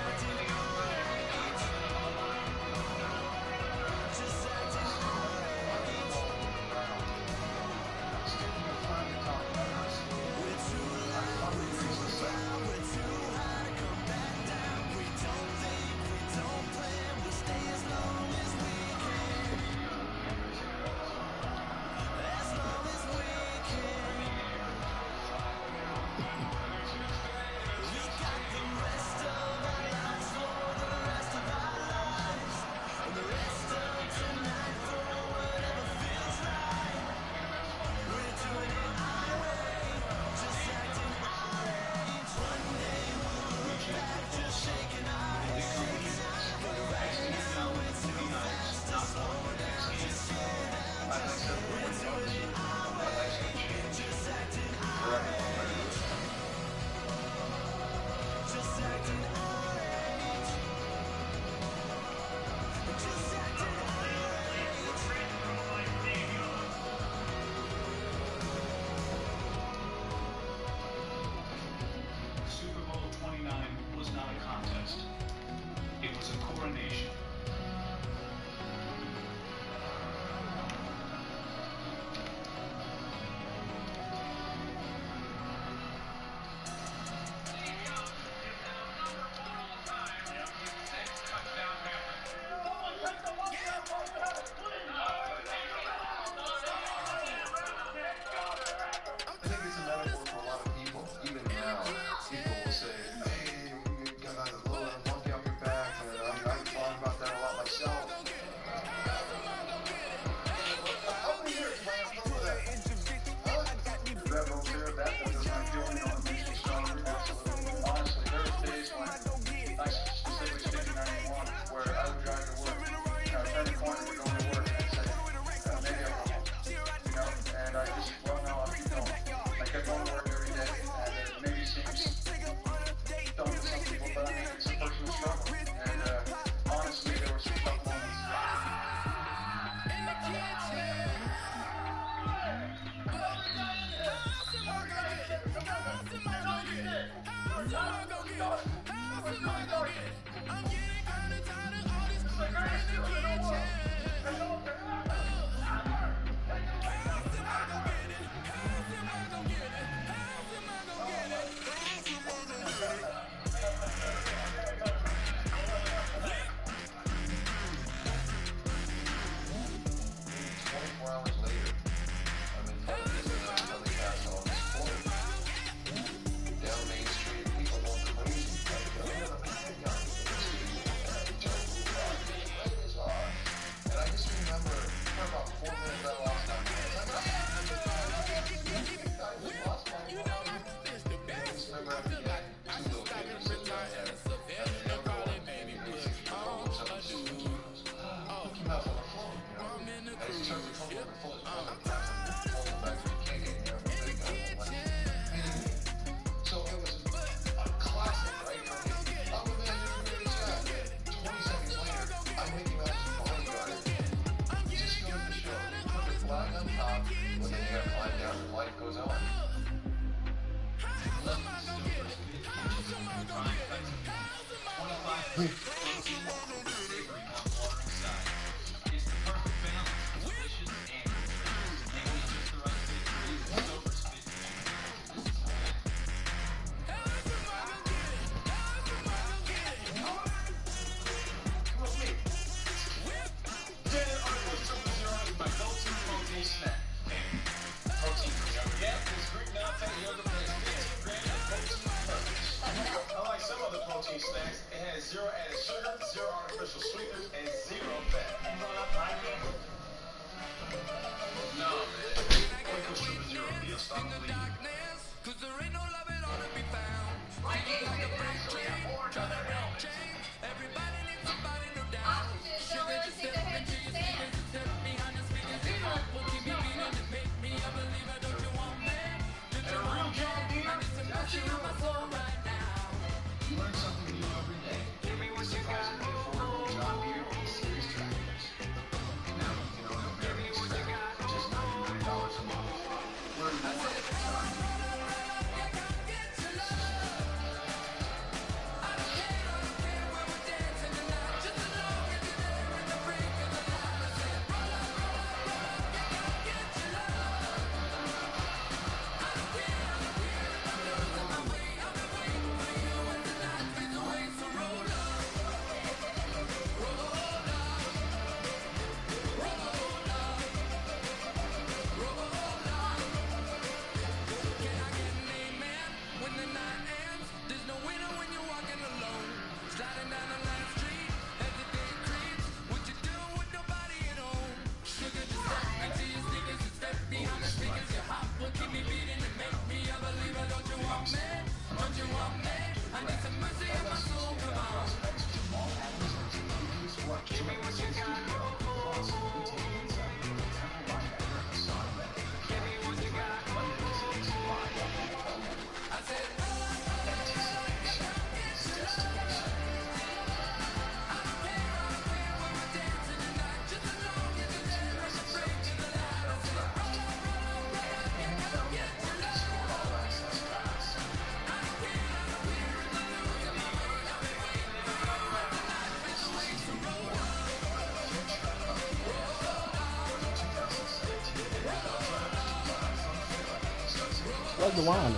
Where's the wine?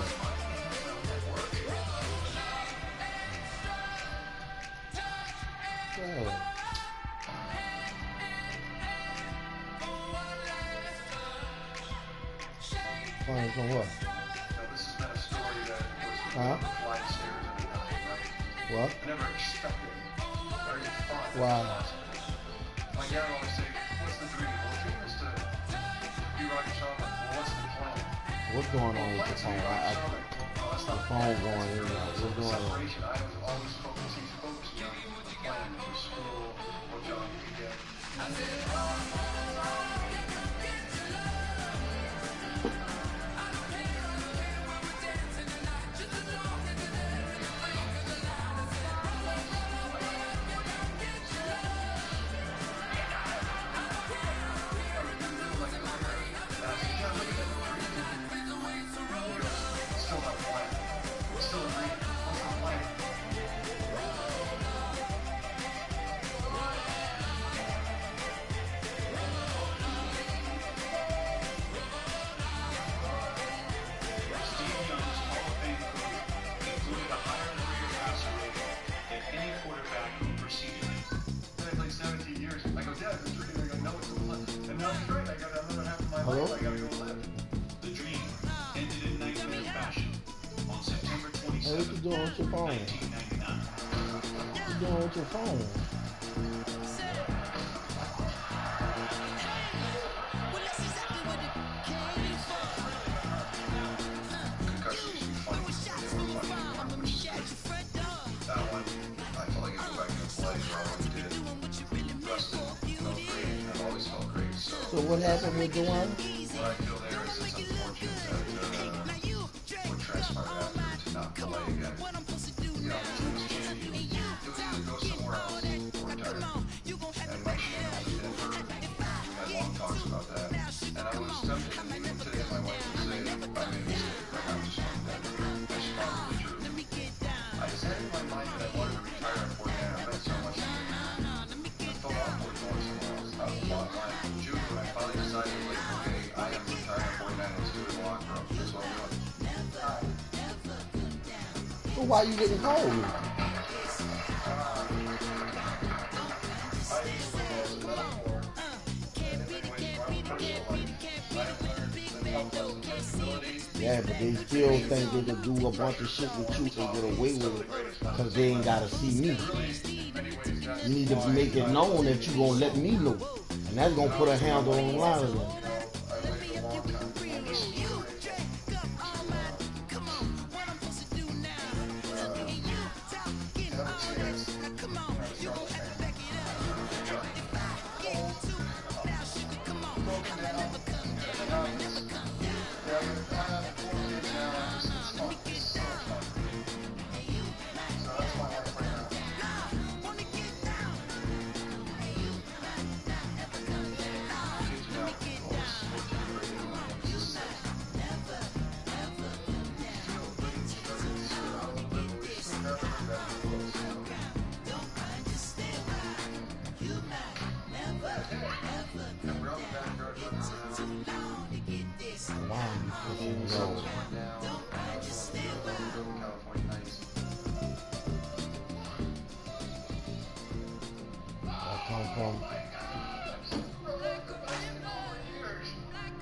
Wine from what? This has been a story that was Huh? flight of stairs at a night, right? What? I never expected very fun. Wow. My dad always say, what's the dream? Well, the dream is to be Roger Shaud. Well, what's the plan? What's going on with the phone? The phone going in and out. What's going on? Separation. I was always focused. He's focused on the plan through school, what job he could get. Still not a plan. Still a dream. What's the plan? Hello? The dream ended in nightmare fashion on September Hey, 27, what you doing with your phone? 1999. What you doing with your phone? Concussion used to be funny. They weren't funny anymore, which is good. That one, I felt like I go back and play, or I always did. Rusted, felt great, and I've always felt great. So So what happened with the one? what I feel there is it's unfortunate that what transpired after to not play again. You know, things change. You either go somewhere else or retire. And my shame was in Denver. We had long talks about that. And I was tempted, and even today my wife would say, I made a mistake, like I'm just from Denver. That's probably true. I just had in my mind that I wanted to retire at 49. I meant so much to me. I felt awkward going somewhere else. I was a lot like June when I finally decided, like, okay, I am retiring at 49. Let's do it in the locker room. That's what I'm doing. So why you didn't call me? Yeah, but they still think they can do a bunch of shit with you and get away with it because they ain't gotta see me. You need to make it known that you gonna let me know. And that's gonna put a handle on a lot of them.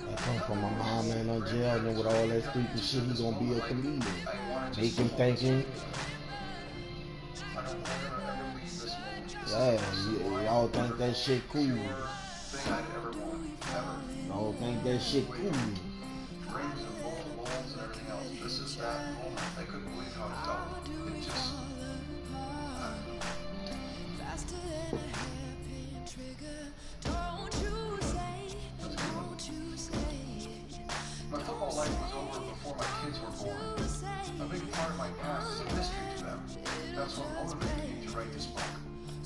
I come from my mom and in jail, and then with all that stupid shit, he gonna be a comedian. Make him thinking, yeah, y'all think that shit cool. Y'all think that shit cool. This is that moment. I couldn't believe how it felt. It just, my football life was over before my kids were born. A big part of my past is a mystery to them. That's what motivated me to write this book.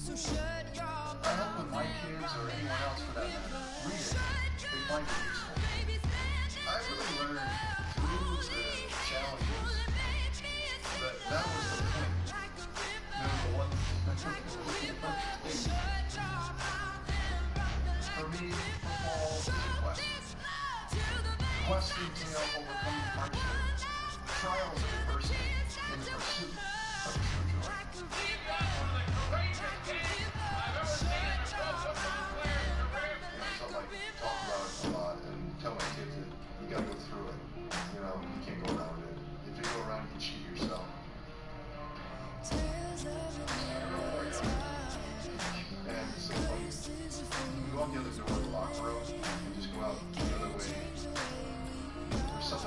I hope when my kids or anyone else for that matter read it, they find it useful. I really learned through the challenges that was the point. Number one, for me, football is a quest. Quest entail overcoming hardship, trials of adversity, in the pursuit of true joy. So like talk about it a lot and tell my kids that you gotta go through it. You know, you can't go around it. If you go around it, you cheat yourself. And so like, you go out the other door of the locker room and just go out the other way. There's something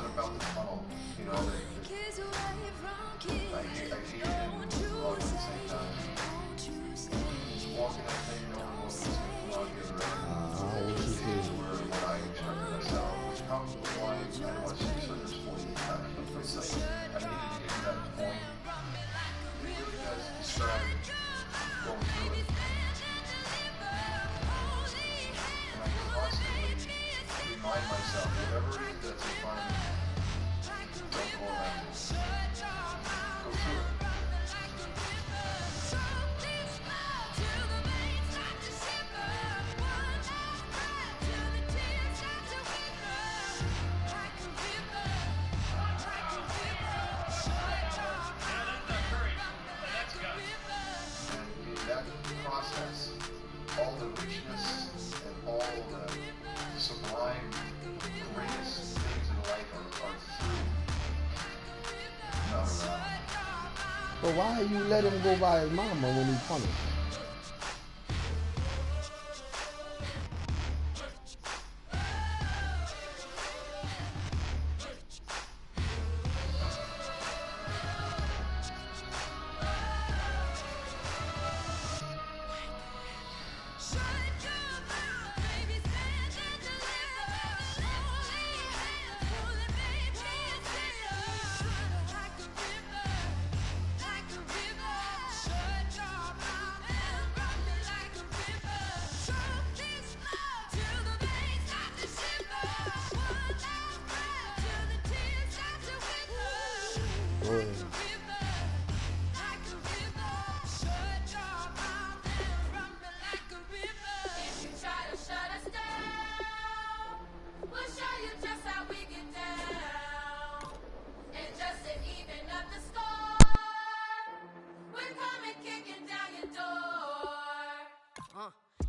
But why you let him go by his mama when he punished?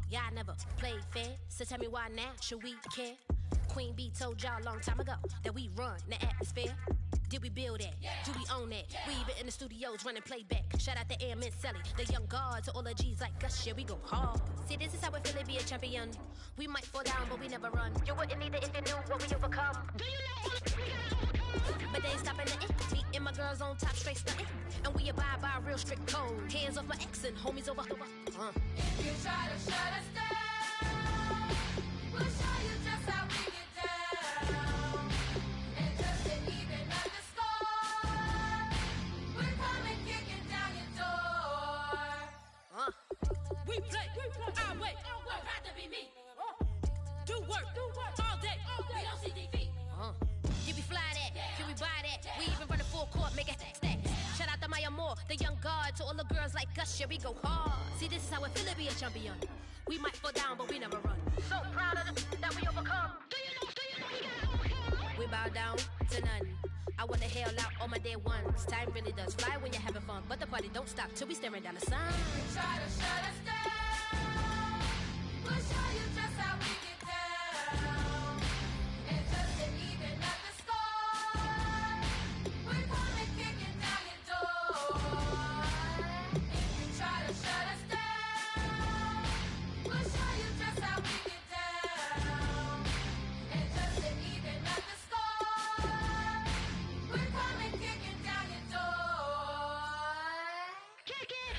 Y'all never played fair, so tell me why now should we care? Queen Bee told y'all a long time ago that we run the atmosphere. Did we build that? Yeah. Do we own that? Yeah. We even in the studios running playback. Shout out to Airman Sally, the young guard, to all the G's like us. Yeah, we go hard. See, this is how it feel to be a champion. We might fall down, but we never run. You wouldn't need it if you knew what we overcome. Do you know all the we gotta But they ain't stopping nothing. Me and my girls on top, straight stunting. And we abide by a real strict code. Hands off my ex and homies over. If you try to shut us down, we'll show you just how we get down. And just to even up the score, we're coming kicking down your door. We play our way. Don't have to be me. Do work all day. We don't see defeat. Can we fly that? Can we buy that? We even run a full court, make it stack. Shout out to Maya Moore, the young guard, to all the girls like us. Yeah, we go hard. See, this is how it feel to be a champion. We might fall down, but we never run. So proud of that we overcome. Do you know we gotta overcome? We bow down to none. I wanna hail out all my day ones. Time really does fly when you're having fun, but the party don't stop till we staring down the sun. Try to shut us down. We'll show you just how we get down. And just to even up the score, we're coming kicking down your door. If you try to shut us down, we'll show you just how we get down. And just to even up the score, we're coming kicking down your door. Kick it!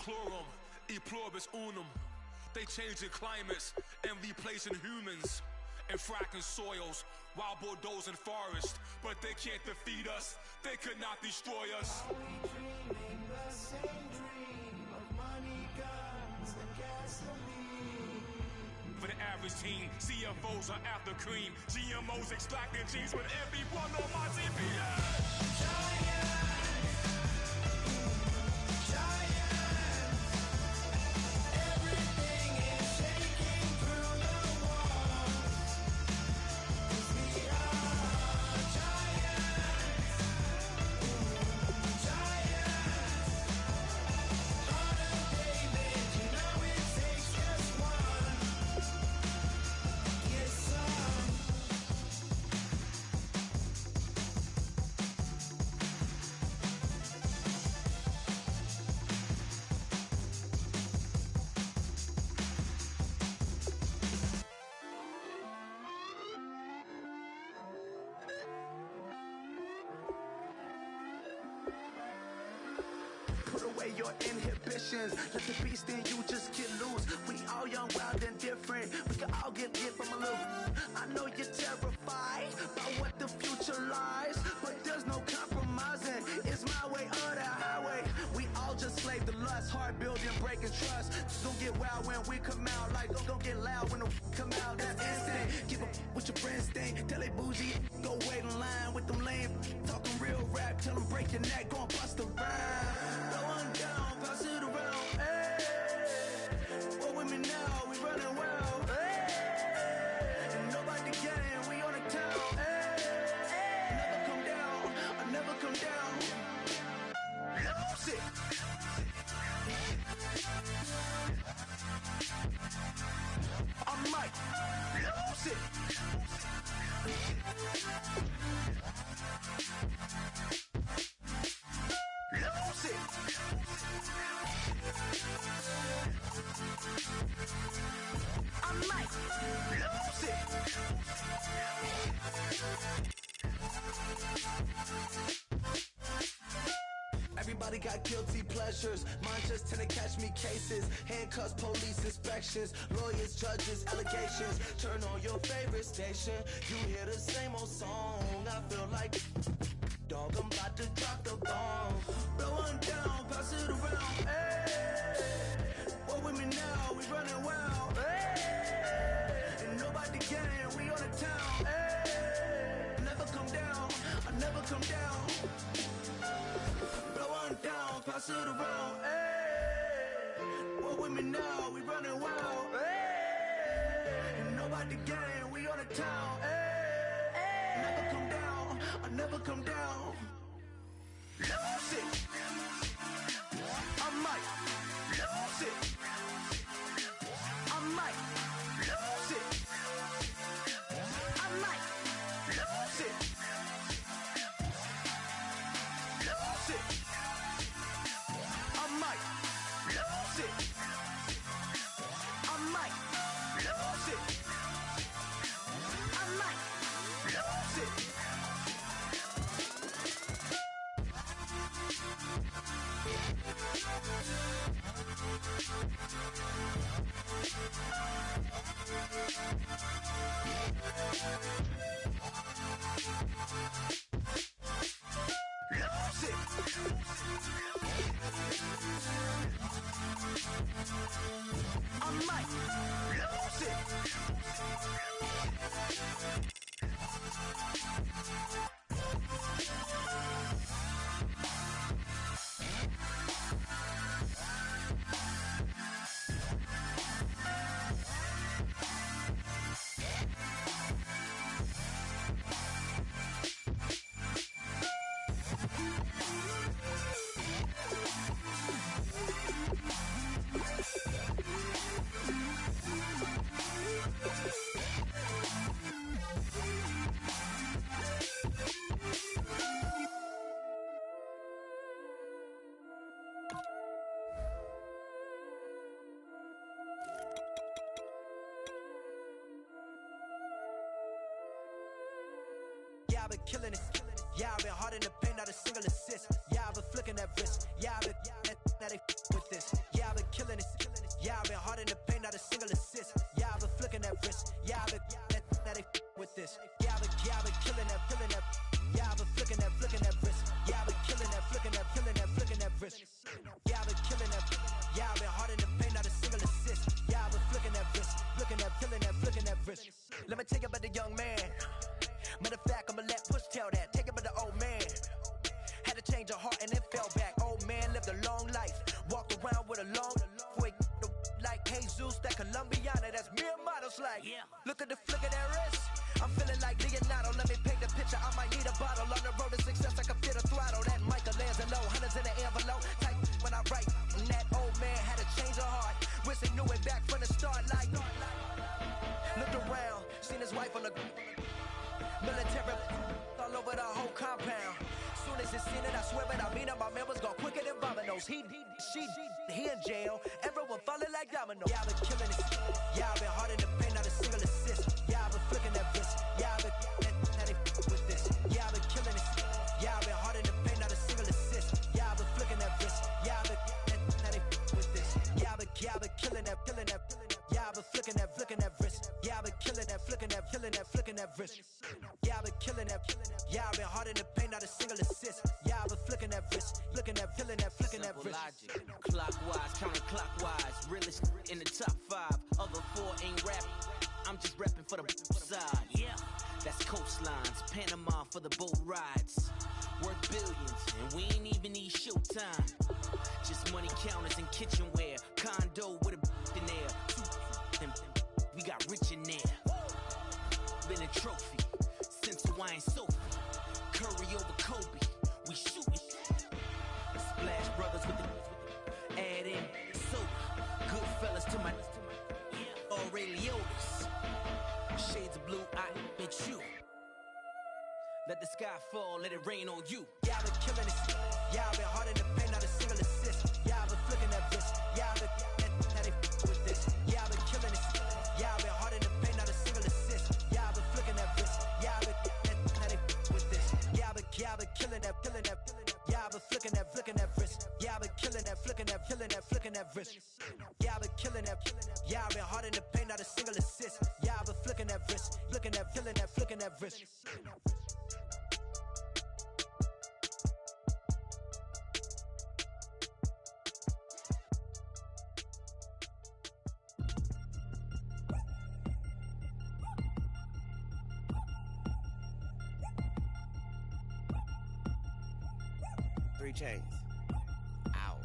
Chlorum, e pluribus unum. They changing climates and replacing humans and fracking soils while bulldozing forests. But they can't defeat us, they could not destroy us. Are we dreaming the same dream of money, guns, and gasoline? For the average teen, CFOs are after cream. GMOs extracting genes with everyone on my TPS. Your inhibitions, let the beast in you just get loose. We all young, wild, and different. We can all get lit from a little. I know you're terrified by what the future lies, but there's no compromising. It's my way or the highway. We all just slave to lust, hard building, breaking trust. Don't get wild when we come out, like don't get loud when the come out. That's instant. Give up with your friends thing. Tell they bougie, go wait in line with them lame. Talking real rap, tell them break your neck, go and bust a rhyme. Going down, pass it around, hey. What with me now, we running wild, hey. And nobody can, we on the town, hey. Never come down, I never come down. Lose it. I might lose it. Lose it. I might lose it. Everybody got guilty pleasures. Mine just tend to catch me cases. Handcuffs, police inspections, lawyers, judges, allegations. Turn on your favorite station. You hear the same old song. I feel like dog, I'm about to drop the bomb. Blowing down, pass it around. Hey, what with me now? We running wild. Hey, and nobody can. We on the town. Hey, never come down. I never come down. Blowing down, pass it around. Hey, what with me now? We running wild. Hey, and nobody can. We on the town. Hey, never come down. I never come down. Lose it. I might lose it. I might lose it. I might lose it. Lose it. I might lose it. I might lose it. I might lose it. Lose it. I might lose it. Yeah, I've been killing it. Yeah, I've been hard in the paint, not a single assist. Yeah, I've been flicking that wrist. Yeah, I've been that they with this. Yeah, look at the flick of that wrist. I'm feeling like Leonardo, let me paint the picture. I might need a bottle. On the road to success, I can fit a throttle. That Michelangelo, hundreds in the envelope. Type when I write, and that old man had to change her heart. Wish he knew it back from the start. Like, looked around, seen his wife on the military all over the whole compound. Soon as he seen it, I swear it, I mean it. My man was gone quicker than Domino's. He in jail. Everyone falling like dominoes. Yeah, I've been killing it. Yeah, I've been hard in the paint, not a single assist. Yeah, I've been flicking that wrist. Yeah, I've been that they with this. Yeah, I've been killing it. Yeah, I've been hard in the paint, not a single assist. Yeah, I've been flicking that wrist. Yeah, I've been that they with this. Yeah, I've been killing that. Yeah, I've been flicking that wrist. Yeah, I've been killing that, flicking that wrist. Yeah, I've been killing that. Yeah, I've been hard in the paint, not a single assist. Yeah, I've been flicking that wrist, flicking that wrist. Logic, clockwise, counterclockwise, realest in the top 5. Other 4 ain't rapping, I'm just rapping for the side. Yeah, that's coastlines, Panama for the boat rides. Worth billions, and we ain't even need showtime. Just money counters and kitchenware, condo with a in there. We got rich in there. Been a trophy since Hawaiian Sophie. Curry over Kobe, we shootin'. Splash Brothers with the add in soda. Good fellas to my Aureliotis. Shades of blue, I admit you. Let the sky fall, let it rain on you. Yeah, I've been killing it. Yeah, I've been hard in the paint, not a single assist. Yeah, I've been flicking that wrist. Yeah, I've been that they with this. Yeah, I've been killing it. Yeah, I've been hard in the paint, not a single assist. Yeah, I've been flicking that wrist. Yeah, I've been that they with this. Yeah, I've been killing that. Yeah, I've been flicking that wrist. Yeah, I've been killing that, flicking that wrist. Yeah, I've been killing that. Yeah, I've been hard in the paint, not a single assist. Yeah, I've been flicking that wrist, flicking that wrist. Chains. Ow.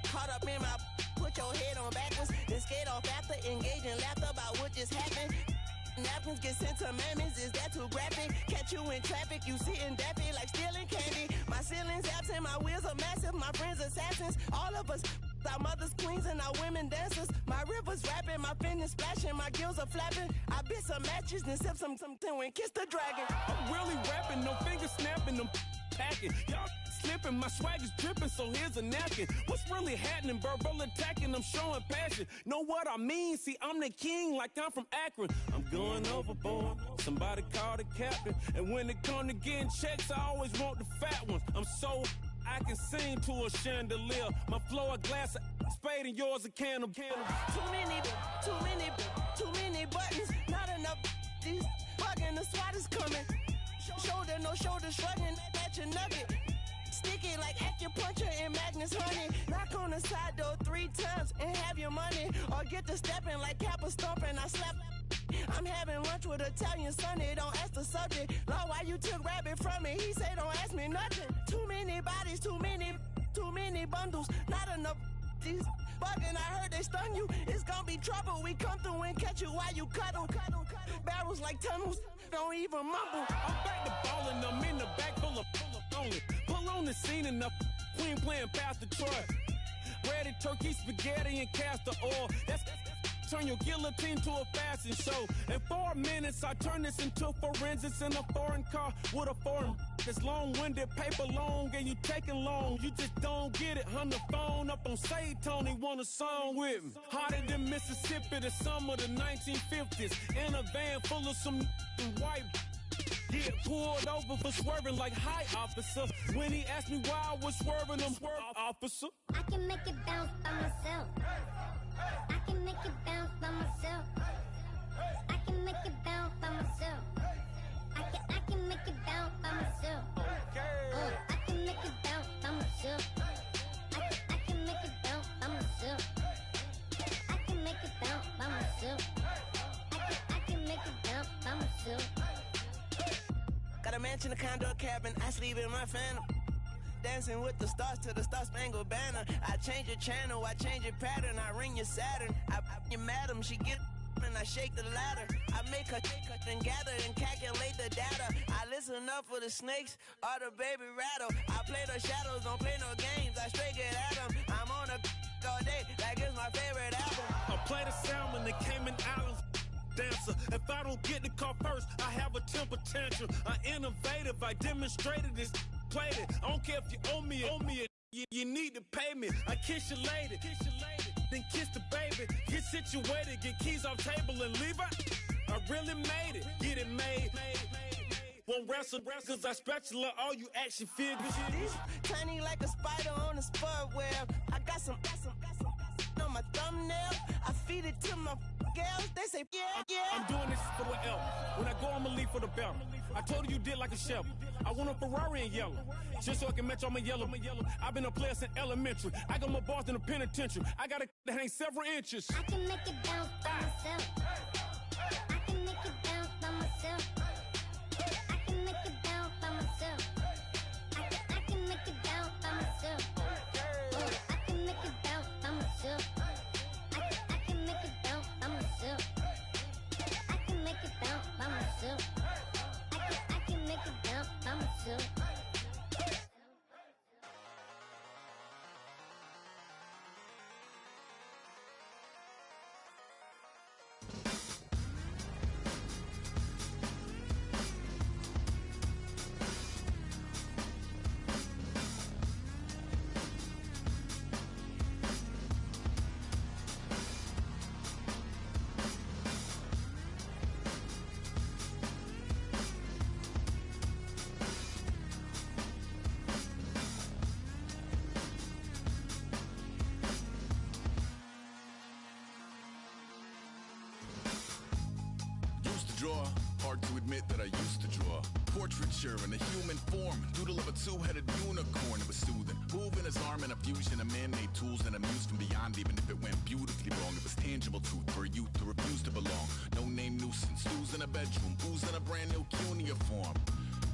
Caught up in my, put your head on backwards, then skate off after, engage in laughter about what just happened. Napkins get sent to mammies, is that too graphic? Catch you in traffic, you sitting daffy like stealing candy. My ceilings absent, my wheels are massive, my friends assassins. All of us, our mothers queens and our women dancers. My rivers rapping, my fingers splashing, my gills are flapping. I bit some matches, then sip something and kiss the dragon. I'm really rapping, no fingers snapping, them packing. Y'all slipping, my swag is dripping, so here's a napkin. What's really happening? Verbal attacking, I'm showing passion. Know what I mean? See, I'm the king like I'm from Akron. I'm going overboard, somebody call the captain. And when it come to getting checks, I always want the fat ones. I'm so I can sing to a chandelier. My flow a glass of spade and yours a can of candle. Too many buttons, not enough. These bugging, the SWAT is coming. Shoulder, no shoulder, shrugging at your nugget. Sticky like acupuncture and Magnus honey. Knock on the side door 3 times and have your money. Or get to stepping like Kappa stomping, I slap. I'm having lunch with Italian Sonny, don't ask the subject. Lord, why you took rabbit from me? He say don't ask me nothing. Too many bodies, too many bundles, not enough. These bugging, I heard they stun you. It's gonna be trouble. We come through and catch you while you cuddle. Barrels like tunnels, don't even mumble. I'm back to ballin', I'm in the back full of only. Pull on the scene and the queen playing Pastor Troy. Ready turkey, spaghetti, and castor oil. That's turn your guillotine to a fashion show. In 4 minutes, I turn this into forensics in a foreign car with a foreign. It's long-winded, paper long, and you taking long. You just don't get it. On the phone up on Say Tony, want a song with me. Hotter than Mississippi, the summer of the 1950s. In a van full of some white. Get pulled over for swerving like hi, officer. When he asked me why I was swerving, I'm swerve, officer. I can make it bounce by myself. I can make it bounce by myself. I can make it bounce by myself. I can make it bounce by myself. I can make it bounce by myself. I can make it bounce by myself. I can make it bounce by myself. I can make it bounce by myself. Got a mansion, a condo, a cabin, I sleep in my phantom. Dancing with the stars to the Star-Spangled Banner. I change your channel, I change your pattern, I ring your Saturn. I your madam, she get and I shake the ladder. I make her and gather and calculate the data. I listen up for the snakes or the baby rattle. I play the shadows, don't play no games. I straight get at them. I'm on a all day, like it's my favorite album. I play the salmon, the Cayman Islands dancer. If I don't get the car first, I have a temper tantrum. I innovative, I demonstrated this, played it. I don't care if you owe me it. You need to pay me. I kiss your lady, then kiss the baby. Get situated, get keys off table and leave her. I really made it, get it made. Won't wrestle, cause I spatula all you action figures. Tiny like a spider on a spud web. I got some on my thumbnail. I feed it to my girls. They say, yeah. I'm doing this for the L. When I go, I'ma leave for the belt. I told her you did like a Chevy. I want a Ferrari in yellow, just so I can match all my yellow. I've been a player since elementary. I got more bars than a penitentiary. I got a that hangs several inches. I can make it bounce by myself. I can make it bounce by myself. I can make it bounce by myself. I can make it bounce by myself. I can make it bounce by myself. I can make it bounce by myself. I can make it bounce by myself. I can make it bounce by myself. Draw. Hard to admit that I used to draw. Portraiture in a human form. Doodle of a two-headed unicorn. It was soothing. Moving his arm in a fusion of man-made tools and amused from beyond. Even if it went beautifully wrong, it was tangible truth for a youth who refused to belong. No-name nuisance. Stews in a bedroom. Booze in a brand new cuneiform.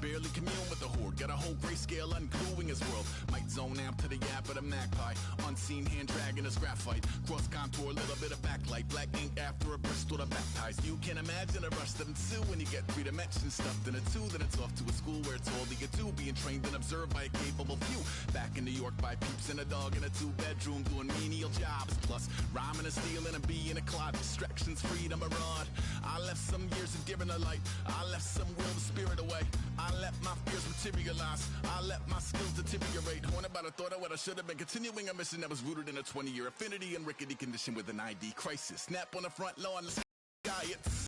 Barely commune with the horde. Got a whole grayscale ungluing his world. Might zone out to the yap of the magpie. Unseen hand dragging his graphite. Cross contour, little bit of backlight. Black ink after a Bristol to baptize. You can imagine a rush that ensue when you get three dimensions stuffed in a two. Then it's off to a school where it's all that you do. Being trained and observed by a capable few. Back in New York by peeps and a dog in a two-bedroom doing menial jobs. Plus rhyming and stealing and being a clod. Distractions, freedom, a rod. I left some years of giving a light. I left some will of spirit away. I let my fears materialize. I let my skills deteriorate. Horn about a thought of what I should have been. Continuing a mission that was rooted in a 20-year affinity and rickety condition with an ID crisis. Snap on the front lawn. Let's